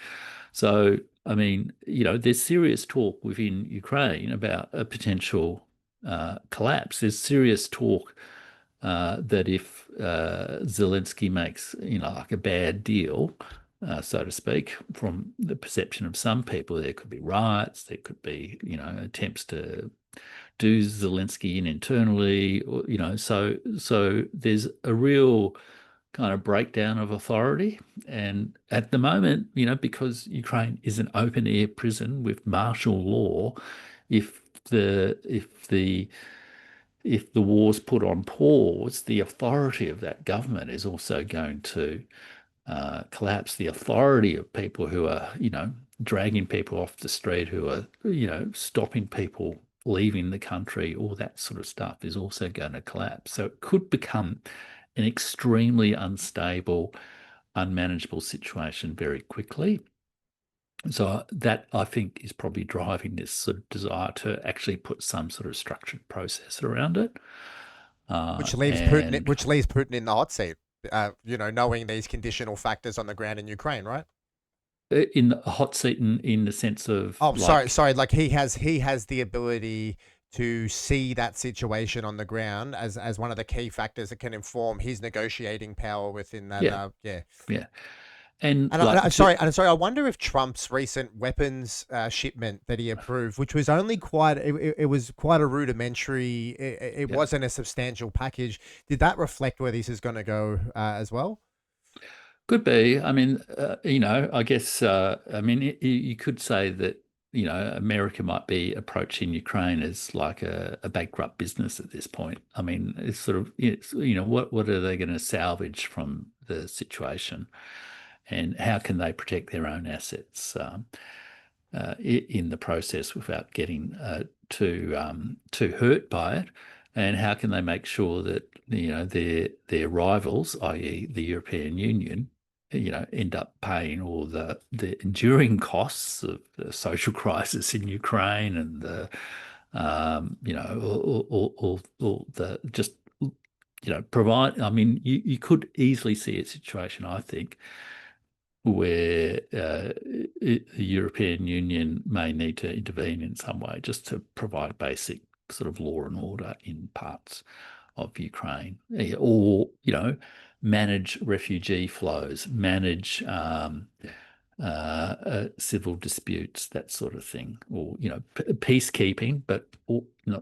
So, I mean, there's serious talk within Ukraine about a potential collapse. There's serious talk that if Zelensky makes, like a bad deal, so to speak, from the perception of some people, there could be riots, there could be, attempts to do Zelensky in internally, or, so there's a real kind of breakdown of authority. And at the moment, because Ukraine is an open air prison with martial law, if the war's put on pause, the authority of that government is also going to collapse. The authority of people who are, dragging people off the street, who are, stopping people leaving the country, all that sort of stuff is also going to collapse. So it could become an extremely unstable unmanageable situation very quickly. So that, I think, is probably driving this sort of desire to actually put some sort of structured process around it. And Which leaves Putin in the hot seat. Knowing these conditional factors on the ground in Ukraine, right? in a hot seat in the sense of Oh, sorry, like, sorry. Like he has the ability to see that situation on the ground as one of the key factors that can inform his negotiating power within that. yeah, Yeah. yeah. And And like, I wonder if Trump's recent weapons shipment that he approved, which was only it was quite a rudimentary, it yeah, wasn't a substantial package. Did that reflect where this is going to go as well? could be. I mean, I guess, I mean, you could say that, America might be approaching Ukraine as like a bankrupt business at this point. I mean, it's sort of, what are they going to salvage from the situation, and how can they protect their own assets in the process without getting too hurt by it? And how can they make sure that their rivals, i.e., the European Union, end up paying all the enduring costs of the social crisis in Ukraine and the all the just provide. I mean, you could easily see a situation, I think, where the European Union may need to intervene in some way just to provide basic sort of law and order in parts of Ukraine, or manage refugee flows, manage civil disputes, that sort of thing, or peacekeeping, but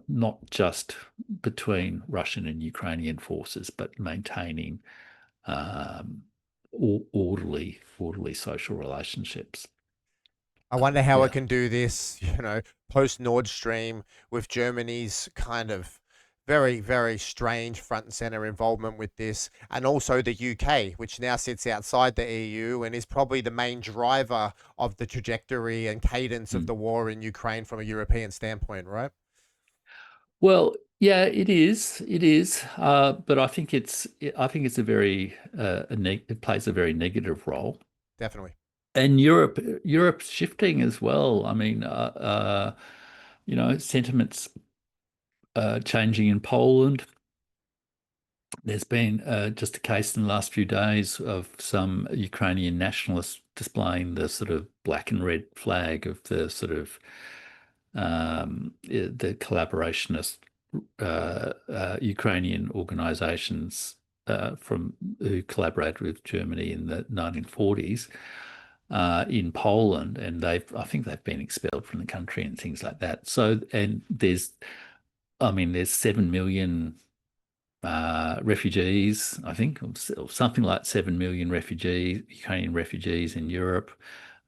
not just between Russian and Ukrainian forces, but maintaining um, orderly social relationships. I wonder how it Yeah. can do this, post Nord Stream with Germany's kind of very, very strange front and center involvement with this, and also the UK, which now sits outside the EU and is probably the main driver of the trajectory and cadence of Mm. the war in Ukraine from a European standpoint, right? Well, yeah, it is. It is. But I think it's a very it plays a very negative role. Definitely. And Europe's shifting as well. I mean, sentiments changing in Poland. There's been just a case in the last few days of some Ukrainian nationalists displaying the sort of black and red flag of the sort of the collaborationist Ukrainian organizations from who collaborated with Germany in the 1940s in Poland, and I think they've been expelled from the country and things like that. So, and there's 7 million refugees, I think, or something like 7 million Ukrainian refugees in Europe.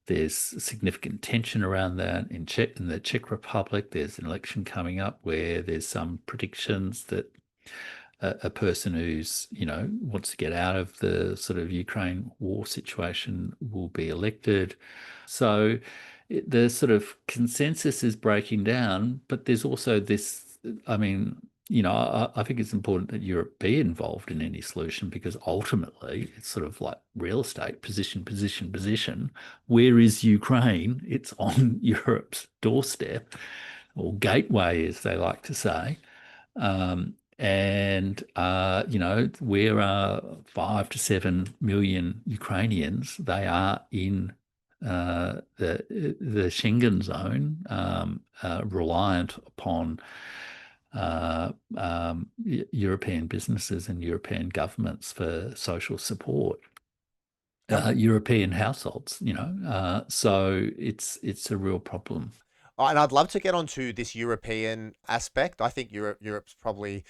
There's significant tension around that in the Czech Republic. There's an election coming up where there's some predictions that a person who's wants to get out of the sort of Ukraine war situation will be elected. So the sort of consensus is breaking down, but there's also this. I mean, I think it's important that Europe be involved in any solution, because ultimately it's sort of like real estate, position, position, position. Where is Ukraine? It's on Europe's doorstep, or gateway, as they like to say. And where are 5 to 7 million Ukrainians? They are in the Schengen zone, reliant upon European businesses and European governments for social support. Yep. European households, so it's a real problem. And I'd love to get onto this European aspect. I think Europe's probably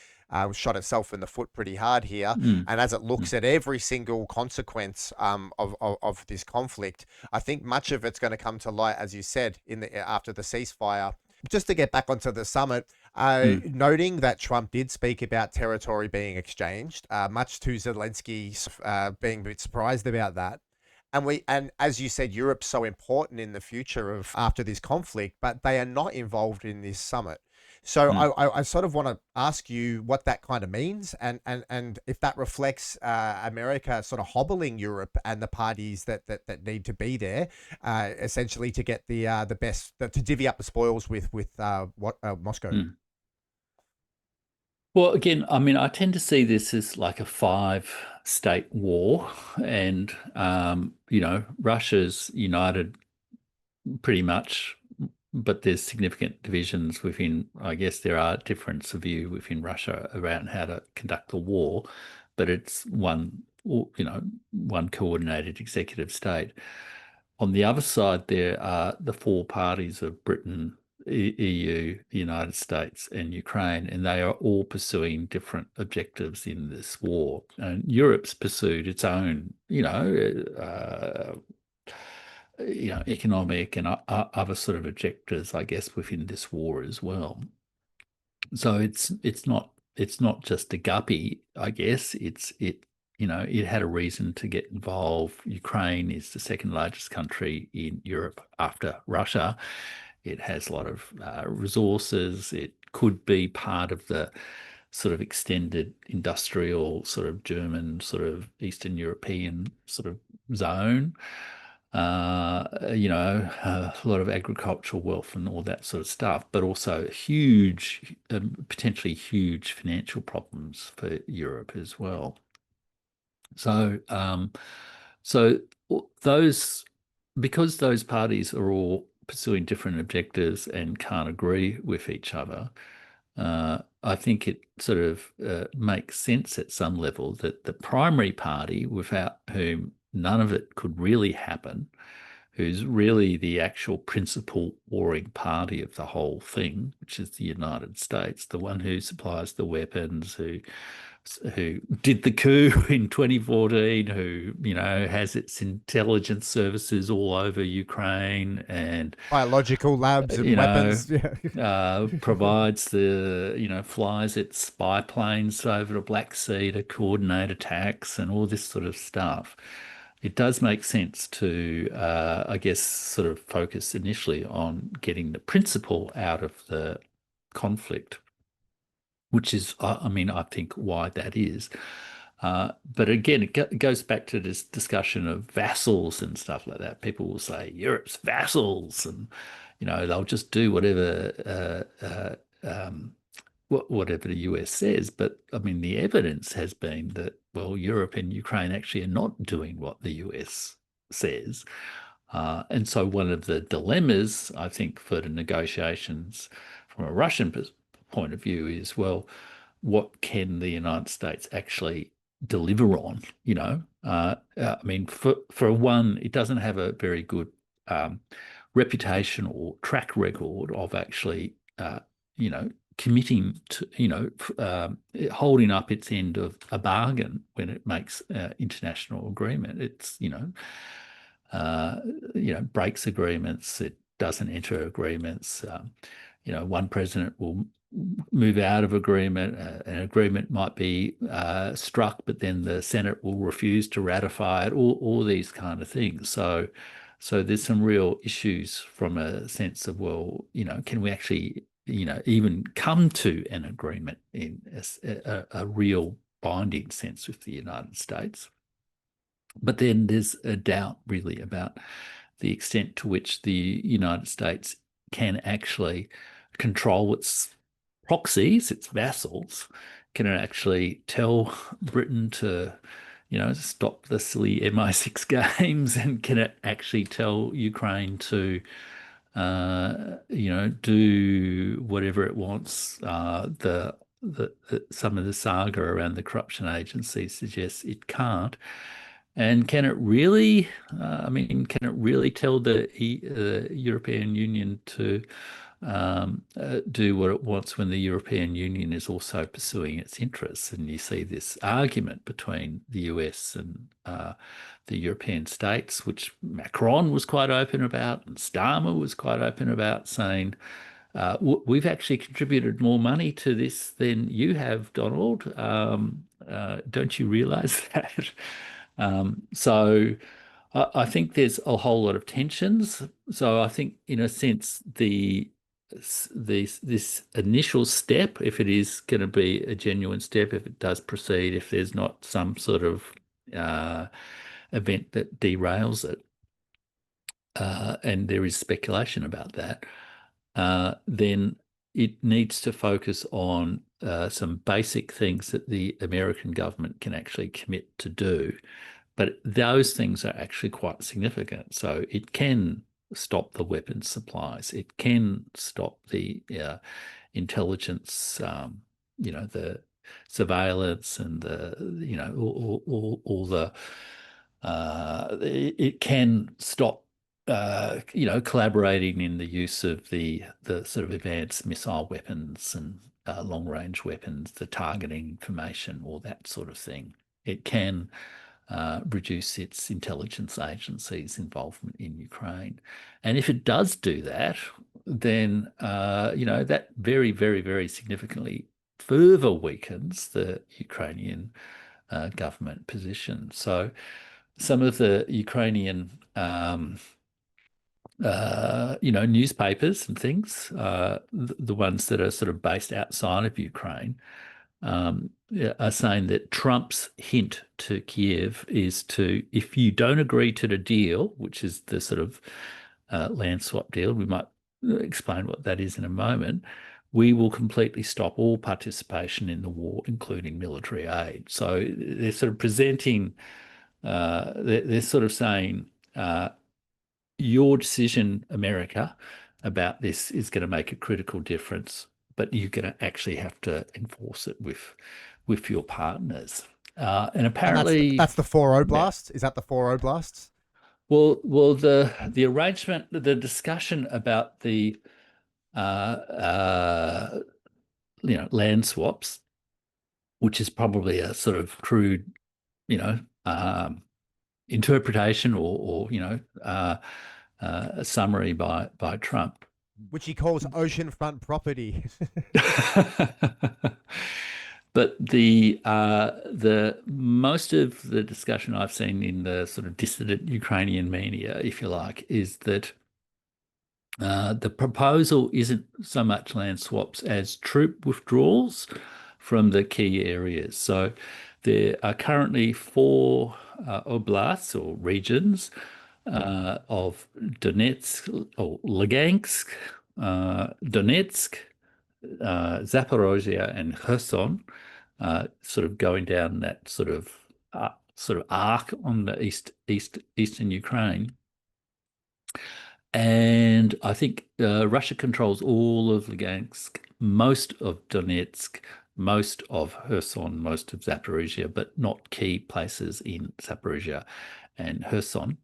shot itself in the foot pretty hard here. Mm, And as it mm, looks at every single consequence of this conflict, I think much of it's going to come to light, as you said, after the ceasefire. Just to get back onto the summit, mm. noting that Trump did speak about territory being exchanged, much to Zelensky being a bit surprised about that. And as you said, Europe's so important in the future of after this conflict, but they are not involved in this summit. So Mm. I sort of want to ask you what that kind of means, and if that reflects America sort of hobbling Europe and the parties that need to be there, essentially to get the best to divvy up the spoils with what Moscow. Mm. Well, again, I mean, I tend to see this as like a five-state war, and Russia's united pretty much, but there's significant divisions within. I guess there are differences of view within Russia around how to conduct the war, but it's one coordinated executive state. On the other side, there are the four parties of Britain, EU, the United States, and Ukraine, and they are all pursuing different objectives in this war. And Europe's pursued its own, economic and other sort of objectives, I guess, within this war as well. So it's not just a guppy, I guess. It had a reason to get involved. Ukraine is the second largest country in Europe after Russia. It has a lot of resources. It could be part of the sort of extended industrial sort of German sort of Eastern European sort of zone. A lot of agricultural wealth and all that sort of stuff, but also huge, potentially huge financial problems for Europe as well. So, so those, because those parties are all pursuing different objectives and can't agree with each other, I think it sort of makes sense at some level that the primary party, without whom none of it could really happen, who's really the actual principal warring party of the whole thing, which is the United States, the one who supplies the weapons, who did the coup in 2014, who, has its intelligence services all over Ukraine and, Biological labs and you know, weapons. Yeah. provides flies its spy planes over the Black Sea to coordinate attacks and all this sort of stuff. It does make sense to, I guess, sort of focus initially on getting the principle out of the conflict, which is, I mean, I think why that is. But again, it goes back to this discussion of vassals and stuff like that. People will say Europe's vassals, and they'll just do whatever the US says. But I mean, the evidence has been that, well, Europe and Ukraine actually are not doing what the US says. And so one of the dilemmas, I think, for the negotiations from a Russian point of view is, well, what can the United States actually deliver on? I mean, for one, it doesn't have a very good reputation or track record of actually, committing to, holding up its end of a bargain when it makes international agreement. It's, breaks agreements. It doesn't enter agreements. One president will move out of agreement. An agreement might be struck, but then the Senate will refuse to ratify it. All these kind of things. So there's some real issues from a sense of, well, can we actually, even come to an agreement in a real binding sense with the United States? But then there's a doubt really about the extent to which the United States can actually control its proxies, its vassals. Can it actually tell Britain to, stop the silly MI6 games, and can it actually tell Ukraine to, do whatever it wants? Some of the saga around the corruption agency suggests it can't. And can it really, can it really tell the European Union to do what it wants when the European Union is also pursuing its interests? And you see this argument between the US and the European states, which Macron was quite open about, and Starmer was quite open about, saying, we've actually contributed more money to this than you have, Donald. Don't you realize that? So I think there's a whole lot of tensions. So I think, in a sense, the this initial step, if it is going to be a genuine step, if it does proceed, if there's not some sort of uh, event that derails it, and there is speculation about that, then it needs to focus on some basic things that the American government can actually commit to do. But those things are actually quite significant. So it can stop the weapons supplies. It can stop the intelligence, the surveillance and all the. It can stop collaborating in the use of the sort of advanced missile weapons and long range weapons, the targeting information, all that sort of thing. It can reduce its intelligence agencies' involvement in Ukraine. And if it does do that, then that very, very, very significantly further weakens the Ukrainian government position. So some of the Ukrainian newspapers and things, the ones that are sort of based outside of Ukraine, are saying that Trump's hint to Kiev is to, if you don't agree to the deal, which is the sort of land swap deal, we might explain what that is in a moment, we will completely stop all participation in the war, including military aid. So they're sort of presenting, they're sort of saying, your decision, America, about this is going to make a critical difference, but you're going to actually have to enforce it with your partners. And apparently, and that's the four yeah. oblasts. Is that the four oblasts? Well, the arrangement, the discussion about the land swaps, which is probably a sort of crude, interpretation or a summary by Trump. Which he calls oceanfront property. But the most of the discussion I've seen in the sort of dissident Ukrainian media, if you like, is that the proposal isn't so much land swaps as troop withdrawals from the key areas. So there are currently 4 oblasts or regions of Donetsk or Lugansk, Donetsk, Zaporozhye, and Kherson, sort of going down that sort of arc on the eastern Ukraine. And I think Russia controls all of Lugansk, most of Donetsk, most of Kherson, most of Zaporizhia, but not key places in Zaporizhia and Kherson.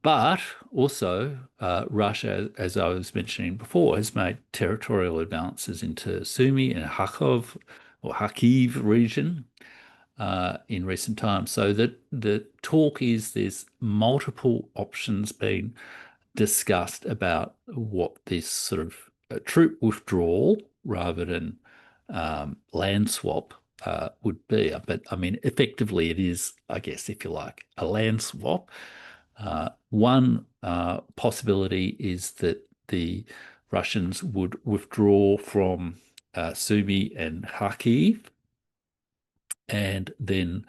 But also Russia, as I was mentioning before, has made territorial advances into Sumy and Kharkiv region in recent times. So that the talk is there's multiple options being discussed about what this sort of troop withdrawal rather than land swap would be. But I mean, effectively, it is, I guess, if you like, a land swap. One possibility is that the Russians would withdraw from Sumy and Kharkiv, and then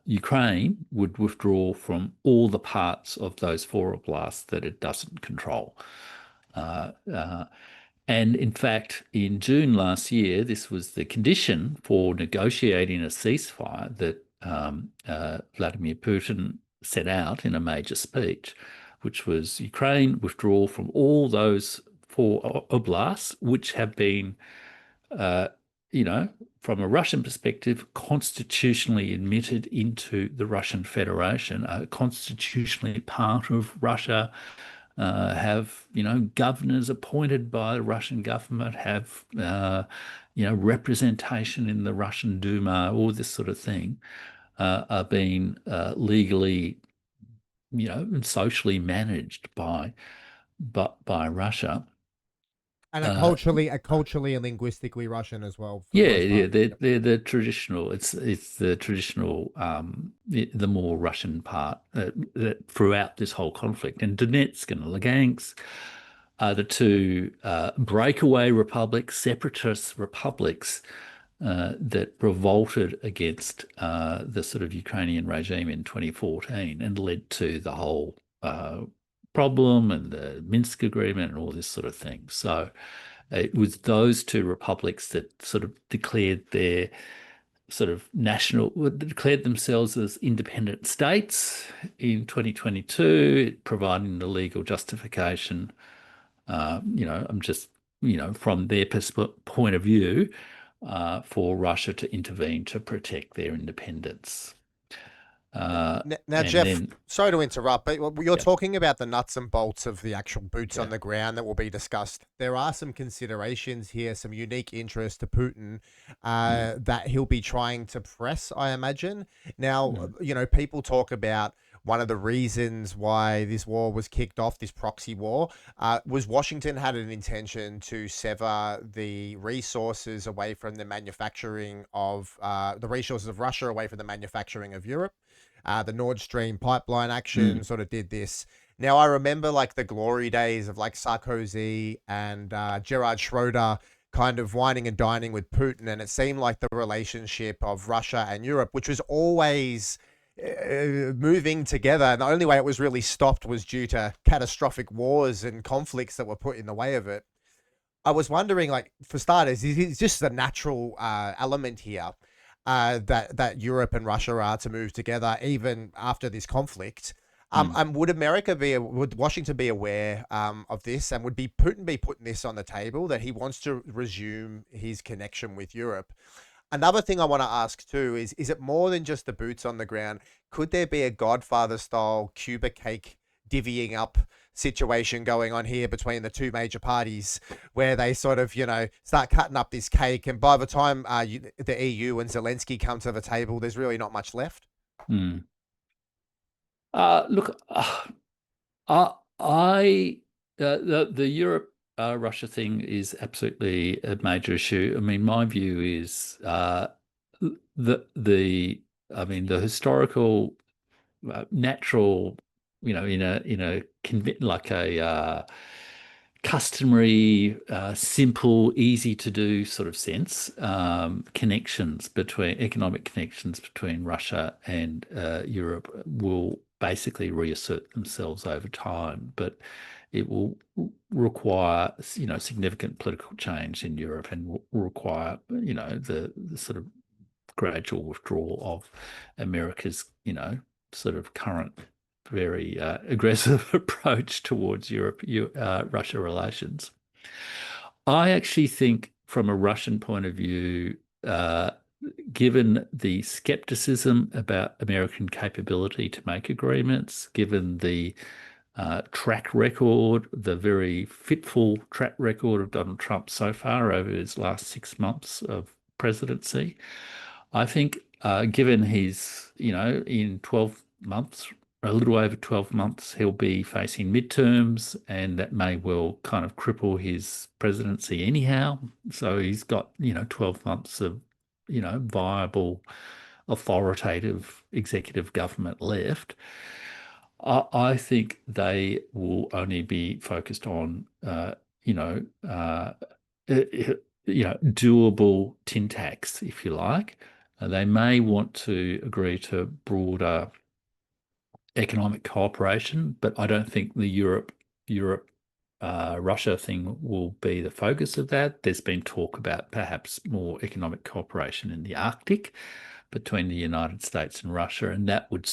Ukraine would withdraw from all the parts of those 4 oblasts that it doesn't control. And in fact, in June last year, this was the condition for negotiating a ceasefire that Vladimir Putin set out in a major speech, which was Ukraine withdraw from all those 4 oblasts, which have been, from a Russian perspective, constitutionally admitted into the Russian Federation, are constitutionally part of Russia, have, governors appointed by the Russian government, have, representation in the Russian Duma, all this sort of thing, are being legally, and socially managed by Russia. And Uh, a culturally and linguistically Russian as well, for the yeah, most yeah, part. they're Yep. they're the traditional. It's the traditional, the more Russian part that throughout this whole conflict. And Donetsk and Lugansk are the two breakaway republics, separatist republics that revolted against the sort of Ukrainian regime in 2014 and led to the whole problem and the Minsk agreement and all this sort of thing. So it was those two republics that sort of declared their sort of declared themselves as independent states in 2022, providing the legal justification. I'm just, from their point of view, for Russia to intervene to protect their independence. Now, And Jeff, then, sorry to interrupt, but you're yeah, talking about the nuts and bolts of the actual boots on yeah, the ground that will be discussed. There are some considerations here, some unique interest to Putin mm, that he'll be trying to press, I imagine. Now, mm, people talk about one of the reasons why this war was kicked off, this proxy war, was Washington had an intention to sever the resources away from the manufacturing of the resources of Russia away from the manufacturing of Europe. The Nord Stream pipeline action mm, sort of did this. Now, I remember like the glory days of like Sarkozy and Gerard Schroeder kind of whining and dining with Putin. And it seemed like the relationship of Russia and Europe, which was always moving together. And the only way it was really stopped was due to catastrophic wars and conflicts that were put in the way of it. I was wondering, like, for starters, is just the natural element here that Europe and Russia are to move together even after this conflict. mm. Would Washington be aware of this, and would be Putin be putting this on the table that he wants to resume his connection with Europe? Another thing I want to ask too is it more than just the boots on the ground? Could there be a Godfather style Cuba cake divvying up situation going on here between the two major parties where they sort of, start cutting up this cake, and by the time the EU and Zelensky come to the table, there's really not much left? Mm. Look, I the Europe Russia thing is absolutely a major issue. I mean, my view is the I mean the historical natural, like a customary, simple, easy to do sort of sense, economic connections between Russia and Europe will basically reassert themselves over time, but it will require, significant political change in Europe and will require, the sort of gradual withdrawal of America's, sort of current very aggressive approach towards Russia relations. I actually think, from a Russian point of view, given the skepticism about American capability to make agreements, given the track record, the very fitful track record of Donald Trump so far over his last 6 months of presidency, I think, given he's, in 12 months, a little over 12 months, he'll be facing midterms, and that may well kind of cripple his presidency anyhow. So he's got, 12 months of, viable, authoritative executive government left. I think they will only be focused on, you know, uh, doable tin tacks, if you like. They may want to agree to broader economic cooperation, but I don't think the Europe Russia thing will be the focus of that. There's been talk about perhaps more economic cooperation in the Arctic between the United States and Russia, and that would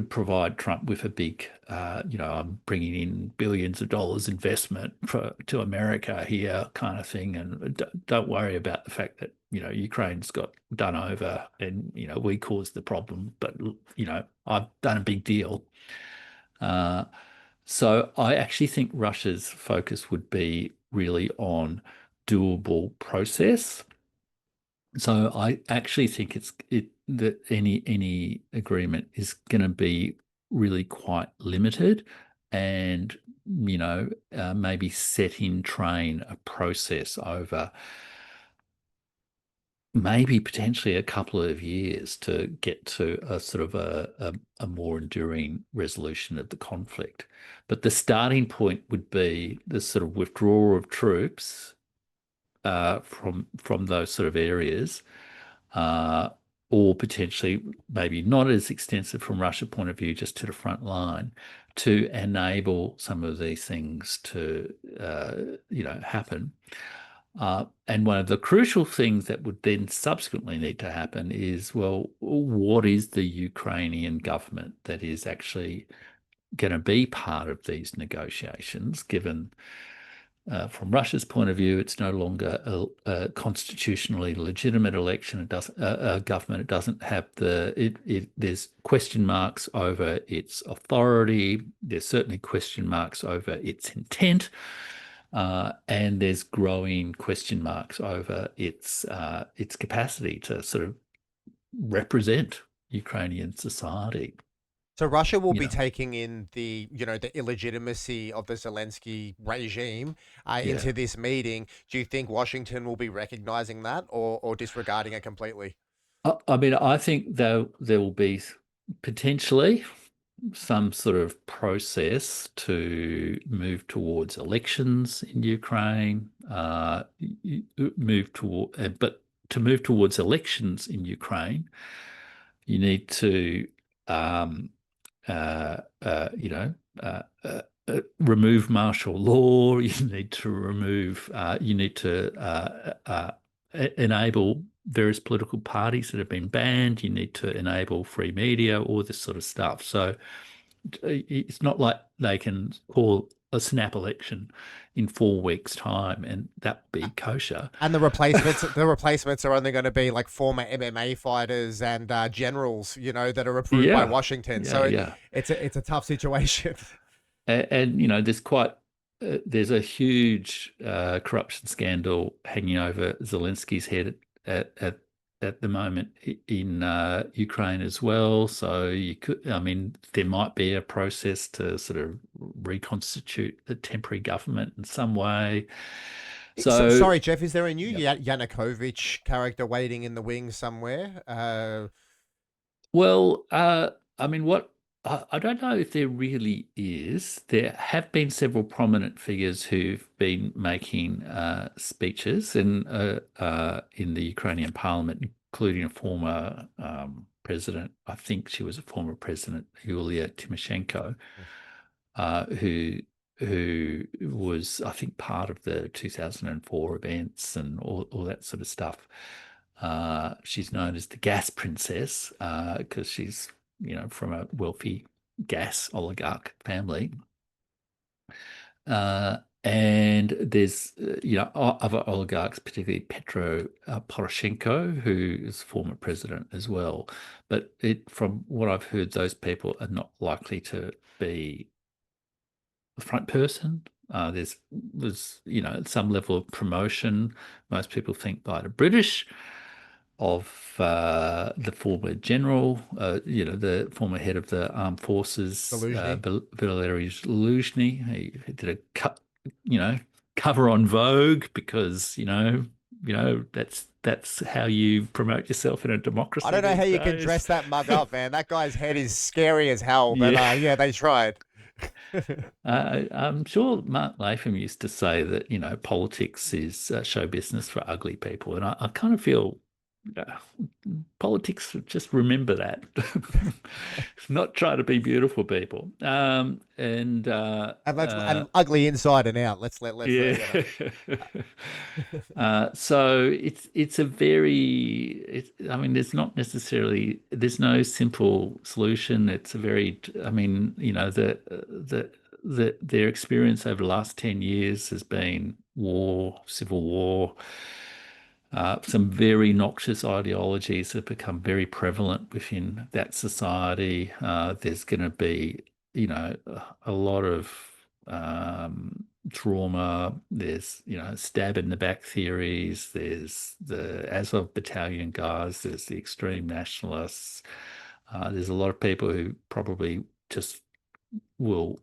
provide Trump with a big, I'm bringing in billions of dollars investment to America here kind of thing. And don't worry about the fact that, Ukraine's got done over and, we caused the problem, but, I've done a big deal. Uh, so I actually think Russia's focus would be really on doable process. So I actually think that any agreement is going to be really quite limited, and maybe set in train a process over maybe potentially a couple of years to get to a sort of a more enduring resolution of the conflict. But the starting point would be the sort of withdrawal of troops from those sort of areas, uh, or potentially maybe not as extensive from Russia point of view, just to the front line, to enable some of these things to happen. And one of the crucial things that would then subsequently need to happen is, well, what is the Ukrainian government that is actually going to be part of these negotiations, given from Russia's point of view, it's no longer a constitutionally legitimate election. It doesn't a government. It doesn't have there's question marks over its authority. There's certainly question marks over its intent. And there's growing question marks over its capacity to sort of represent Ukrainian society. So Russia will You be know, taking in the illegitimacy of the Zelensky regime yeah. into this meeting. Do you think Washington will be recognizing that or disregarding it completely? I mean, I think there will be potentially some sort of process to move towards elections in Ukraine, but to move towards elections in Ukraine, you need to, um, uh, uh, you know, uh, remove martial law. You need to enable various political parties that have been banned. You need to enable free media, all this sort of stuff. So it's not like they can call a snap election in 4 weeks' time and that be kosher. And the replacements are only going to be like former MMA fighters and generals, that are approved by Yeah, Washington. yeah, So yeah. it's a tough situation. And there's a huge corruption scandal hanging over Zelensky's head at the moment in Ukraine as well. So there might be a process to sort of reconstitute the temporary government in some way. So, So, sorry, Jeff. Is there a new yeah. Yanukovych character waiting in the wings somewhere? Well, what I don't know if there really is. There have been several prominent figures who've been making speeches in the Ukrainian parliament, including a former president. I think she was a former president, Yulia Tymoshenko, who was, I think, part of the 2004 events and all that sort of stuff. She's known as the gas princess because she's, from a wealthy gas oligarch family. And there's, other oligarchs, particularly Petro Poroshenko, who is former president as well. But from what I've heard, those people are not likely to be the front person. There's some level of promotion. Most people think by the British of the former general, the former head of the armed forces, Zelensky. Valery Zaluzhny. He did a cover on Vogue because that's how you promote yourself in a I democracy don't know how these you can days. dress that mug up, man. That guy's head is scary as hell. But Yeah. yeah, they tried. I'm sure Mark Latham used to say that, politics is show business for ugly people. And I kind of feel uh, politics, just remember that. Not try to be beautiful people. And ugly inside and out. Let's Yeah. So it's a there's no simple solution. It's a very, their experience over the last 10 years has been war, civil war. Some very noxious ideologies have become very prevalent within that society. There's going to be, a lot of trauma. There's, stab in the back theories. There's the Azov battalion guys. There's the extreme nationalists. There's a lot of people who probably just will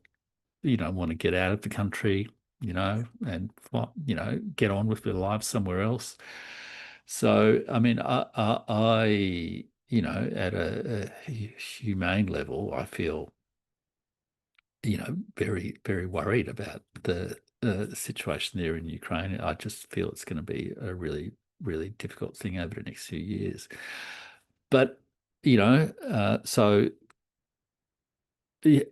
want to get out of the country, and get on with their lives somewhere else. So, I mean, at a humane level, I feel, very, very worried about the situation there in Ukraine. I just feel it's going to be a really, really difficult thing over the next few years. But, so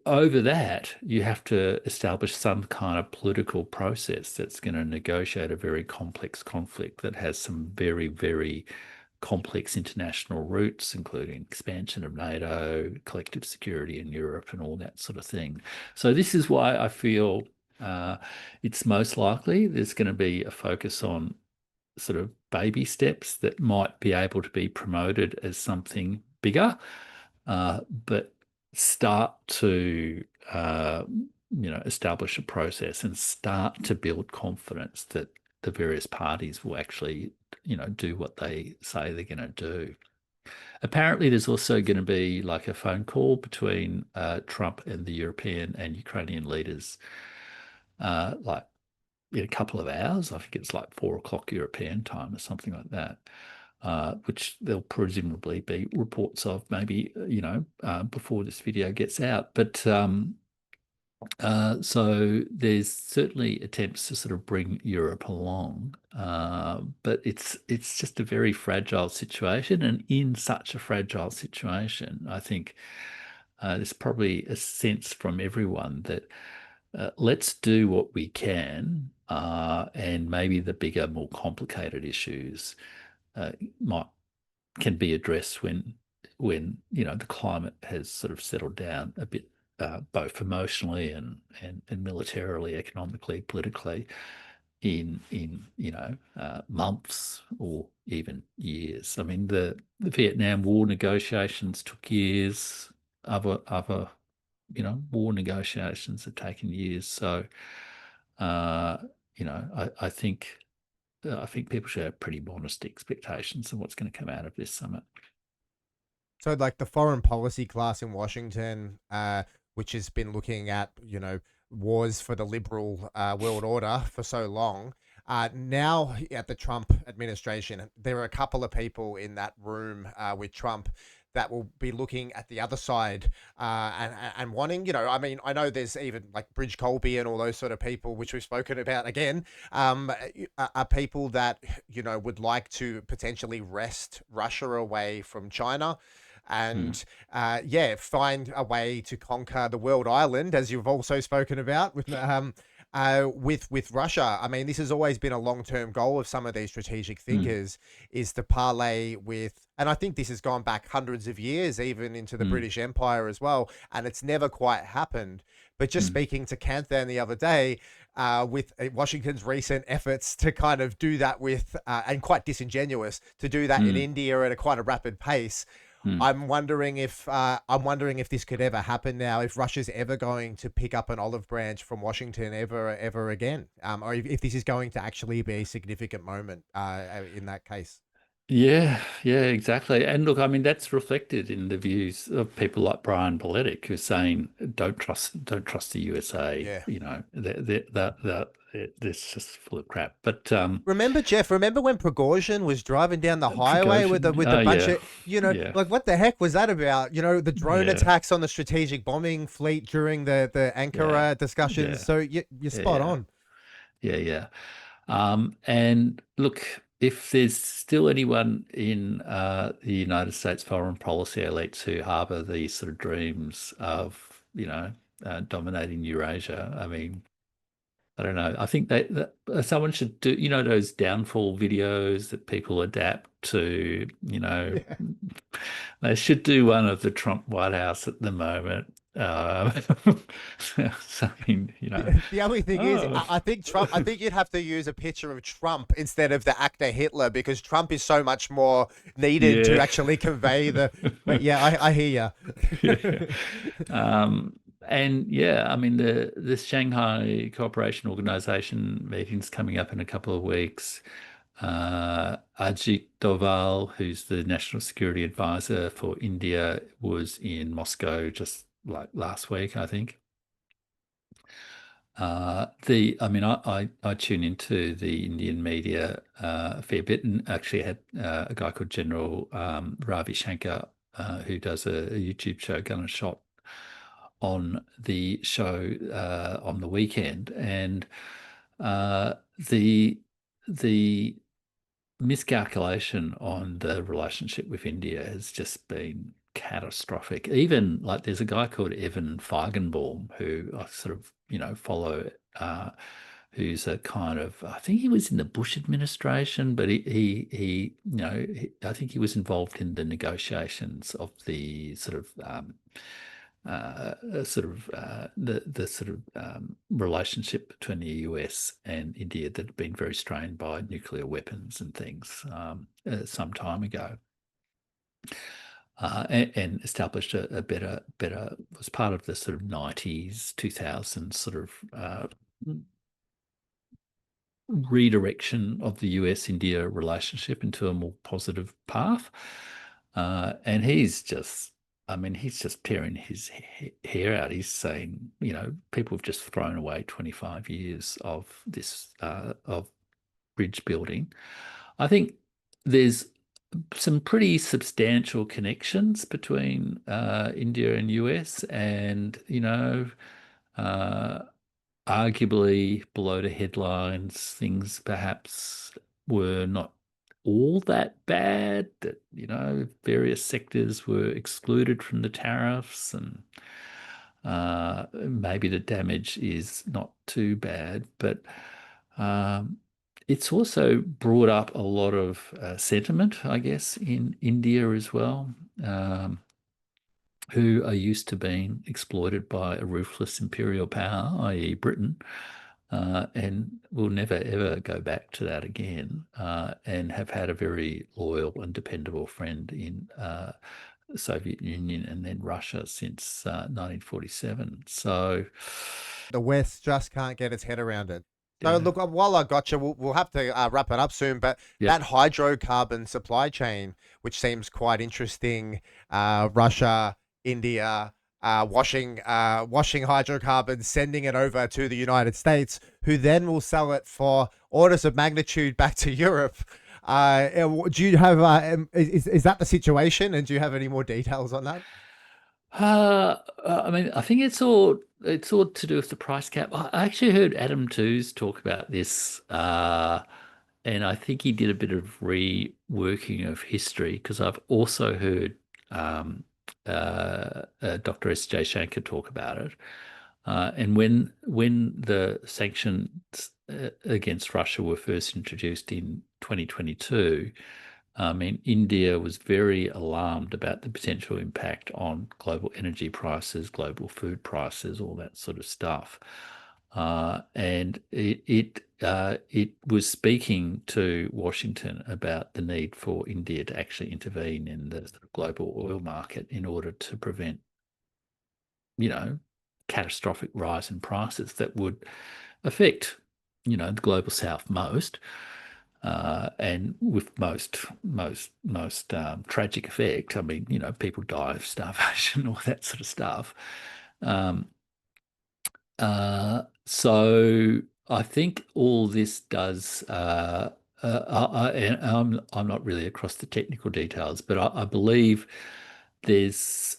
over that, you have to establish some kind of political process that's going to negotiate a very complex conflict that has some very, very complex international roots, including expansion of NATO, collective security in Europe, and all that sort of thing. So this is why I feel it's most likely there's going to be a focus on sort of baby steps that might be able to be promoted as something bigger, but start to establish a process and start to build confidence that the various parties will actually do what they say they're going to do. Apparently, there's also going to be like a phone call between Trump and the European and Ukrainian leaders, like in a couple of hours. I think it's like 4 o'clock European time or something like that, which there'll presumably be reports of maybe, before this video gets out. But so there's certainly attempts to sort of bring Europe along, but it's just a very fragile situation. And in such a fragile situation, I think there's probably a sense from everyone that let's do what we can, and maybe the bigger, more complicated issues might can be addressed when the climate has sort of settled down a bit, both emotionally and militarily, economically, politically, in months or even years. I mean, the Vietnam War negotiations took years. Other war negotiations have taken years. So, I think people should have pretty modest expectations of what's going to come out of this summit. So, like the foreign policy class in Washington, which has been looking at, wars for the liberal world order for so long, now at the Trump administration, there are a couple of people in that room with Trump that will be looking at the other side and wanting, I mean, I know there's even like Bridge Colby and all those sort of people, which we've spoken about again, are people that, would like to potentially wrest Russia away from China and find a way to conquer the world island, as you've also spoken about with Russia. I mean, this has always been a long-term goal of some of these strategic thinkers, is to parlay with, and I think this has gone back hundreds of years, even into the British Empire as well, and it's never quite happened. But just speaking to Canthan the other day, with Washington's recent efforts to kind of do that with, and quite disingenuous, to do that in India at a quite a rapid pace, I'm wondering if this could ever happen now, if Russia's ever going to pick up an olive branch from Washington ever again, or if this is going to actually be a significant moment in that case. Yeah, yeah, exactly. And look, I mean, that's reflected in the views of people like Brian Paletic, who's saying, don't trust the USA. Yeah. That it's just full of crap. But Remember, Jeff, remember when Prigozhin was driving down the highway with Prigozhin, a bunch yeah, of, yeah, like what the heck was that about? The drone yeah, attacks on the strategic bombing fleet during the Ankara discussions. yeah, So you're spot yeah, on. yeah. And look, if there's still anyone in the United States foreign policy elites who harbour these sort of dreams of, dominating Eurasia, I mean, I don't know. I think that someone should do, those downfall videos that people adapt to, Yeah. they should do one of the Trump White House at the moment. Something, The only thing is, oh, I think Trump. I think you'd have to use a picture of Trump instead of the actor Hitler, because Trump is so much more needed to yeah. actually convey the. But yeah, I hear Yeah. you. And yeah, I mean the Shanghai Cooperation Organization meeting's coming up in a couple of weeks. Ajit Doval, who's the National Security Advisor for India, was in Moscow just like last week, I think. I mean, I tune into the Indian media a fair bit, and actually had a guy called General Ravi Shankar who does a YouTube show, Gun and Shot, on the show on the weekend, and uh, the the miscalculation on the relationship with India has just been catastrophic. Even like there's a guy called Evan Feigenbaum who I sort of, follow, who's a kind of, I think he was in the Bush administration, but I think he was involved in the negotiations of the the sort of relationship between the US and India that had been very strained by nuclear weapons and things some time ago, and established a better was part of the sort of 90s, 2000s sort of redirection of the US-India relationship into a more positive path. And he's just tearing his hair out. He's saying, people have just thrown away 25 years of this, of bridge building. I think there's some pretty substantial connections between India and US, and, uh, arguably below the headlines, things perhaps were not all that bad, that, various sectors were excluded from the tariffs, and maybe the damage is not too bad. But it's also brought up a lot of sentiment, I guess, in India as well. Who are used to being exploited by a ruthless imperial power, i.e. Britain, and will never, ever go back to that again, and have had a very loyal and dependable friend in the Soviet Union and then Russia since 1947. So, The West just can't get its head around it. So yeah, look, while I got you, we'll have to wrap it up soon. But yeah, that hydrocarbon supply chain, which seems quite interesting, Russia, India, washing hydrocarbons, sending it over to the United States, who then will sell it for orders of magnitude back to Europe. Do you have is that the situation? And do you have any more details on that? I mean, I think it's all to do with the price cap. I actually heard Adam Tooze talk about this, and I think he did a bit of reworking of history, because I've also heard Dr. S.J. Shankar talk about it. And when the sanctions against Russia were first introduced in 2022, I mean, India was very alarmed about the potential impact on global energy prices, global food prices, all that sort of stuff. And it was speaking to Washington about the need for India to actually intervene in the global oil market in order to prevent, catastrophic rise in prices that would affect, the global south most, and with most tragic effect. I mean, people die of starvation, all that sort of stuff. Um, so I think all this does. And I'm not really across the technical details, but I believe there's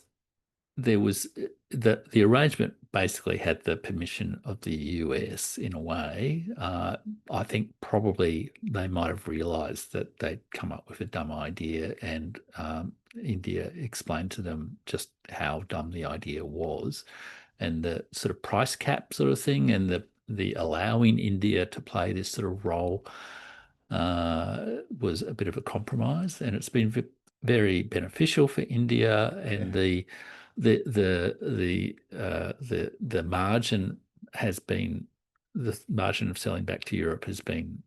there was the arrangement basically had the permission of the US in a way. I think probably they might have realised that they'd come up with a dumb idea, and India explained to them just how dumb the idea was, and the sort of price cap sort of thing, and the allowing India to play this sort of role was a bit of a compromise, and it's been very beneficial for India, and Yeah. the margin has been the margin of selling back to Europe has been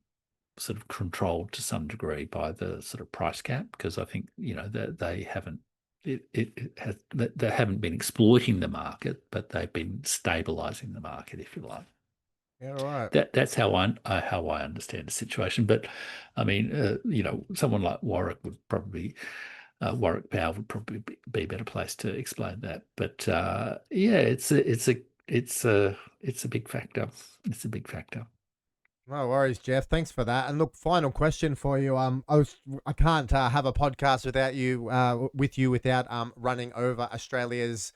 sort of controlled to some degree by the sort of price cap, because I think that they haven't they haven't been exploiting the market, but they've been stabilizing the market, if you like. Yeah. Right. That's how I understand the situation. But I mean, someone like Warwick Powell would probably be a better place to explain that. But yeah, it's a it's a big factor. It's a big factor. No worries, Jeff. Thanks for that. And look, final question for you. I can't have a podcast without you, without running over Australia's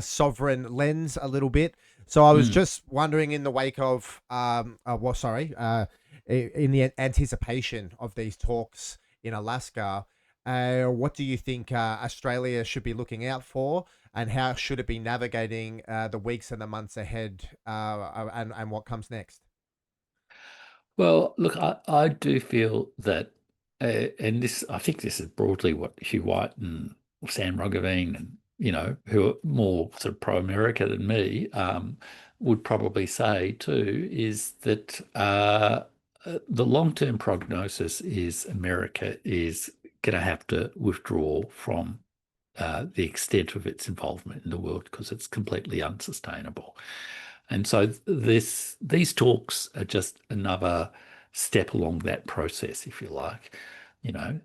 sovereign lens a little bit. So I was Mm. just wondering, in the wake of, in the anticipation of these talks in Alaska, what do you think Australia should be looking out for, and how should it be navigating the weeks and the months ahead, and what comes next? Well, look, I do feel that, and this, I think this is broadly what Hugh White and Sam Roggeveen and, who are more sort of pro-America than me, would probably say too, is that the long-term prognosis is America is going to have to withdraw from the extent of its involvement in the world because it's completely unsustainable. And so these talks are just another step along that process, if you like.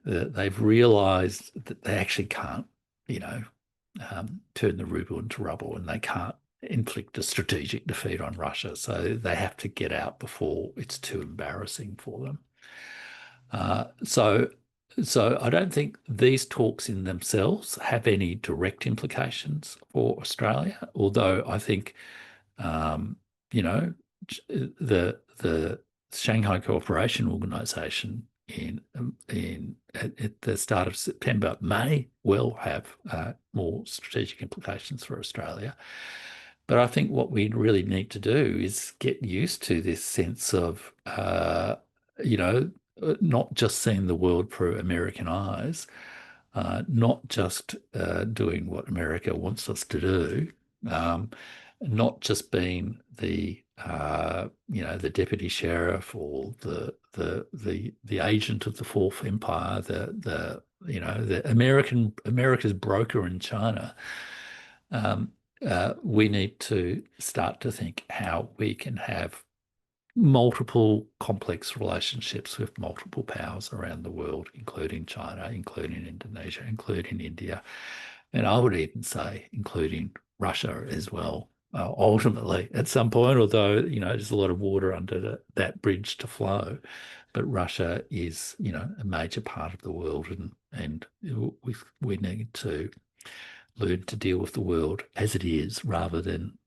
They've realised that they actually can't, turn the ruble into rubble, and they can't inflict a strategic defeat on Russia. So they have to get out before it's too embarrassing for them. So I don't think these talks in themselves have any direct implications for Australia, although I think um, the Shanghai Cooperation Organization at the start of September may well have more strategic implications for Australia. But I think what we really need to do is get used to this sense of, not just seeing the world through American eyes, not just doing what America wants us to do, um, not just being the deputy sheriff or the agent of the Fourth Empire, the America's broker in China. We need to start to think how we can have multiple complex relationships with multiple powers around the world, including China, including Indonesia, including India, and I would even say including Russia as well. Ultimately, at some point, although there's a lot of water under that bridge to flow, but Russia is a major part of the world, and we need to learn to deal with the world as it is rather than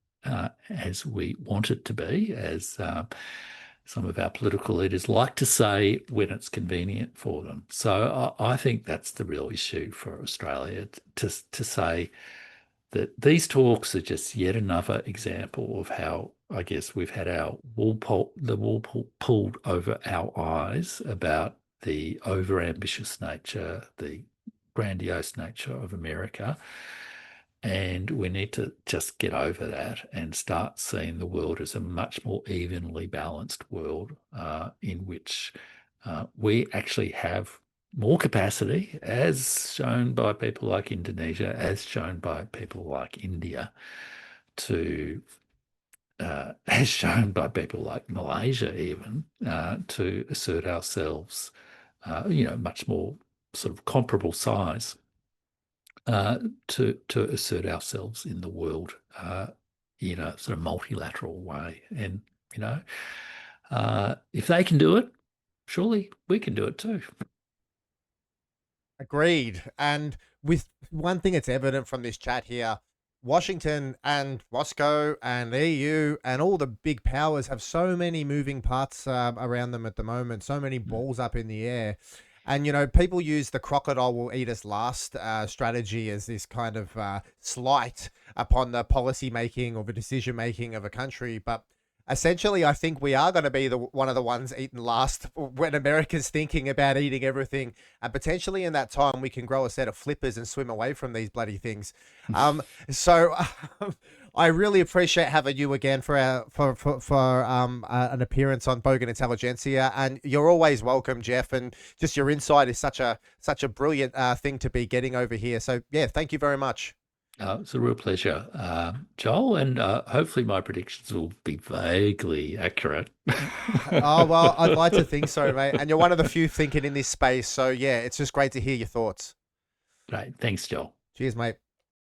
as we want it to be, as some of our political leaders like to say when it's convenient for them. So I think that's the real issue for Australia, to say that these talks are just yet another example of how, I guess, we've had the wool pulled over our eyes about the overambitious nature, the grandiose nature of America. And we need to just get over that and start seeing the world as a much more evenly balanced world, in which we actually have more capacity, as shown by people like Indonesia, as shown by people like India, as shown by people like Malaysia even, to assert ourselves, much more sort of comparable size, to assert ourselves in the world in a sort of multilateral way. And, if they can do it, surely we can do it too. Agreed. And with one thing that's evident from this chat here, Washington and Moscow and the EU and all the big powers have so many moving parts around them at the moment, so many balls up in the air. And, people use the crocodile will eat us last strategy as this kind of slight upon the policy making or the decision making of a country. But essentially, I think we are going to be one of the ones eaten last when America's thinking about eating everything. And potentially in that time, we can grow a set of flippers and swim away from these bloody things. So I really appreciate having you again for an appearance on Bogan Intelligentsia. And you're always welcome, Jeff. And just your insight is such a brilliant thing to be getting over here. So yeah, thank you very much. It's a real pleasure, Joel, and hopefully my predictions will be vaguely accurate. Oh, well, I'd like to think so, mate. And you're one of the few thinking in this space. So, yeah, it's just great to hear your thoughts. Great. Thanks, Joel. Cheers, mate.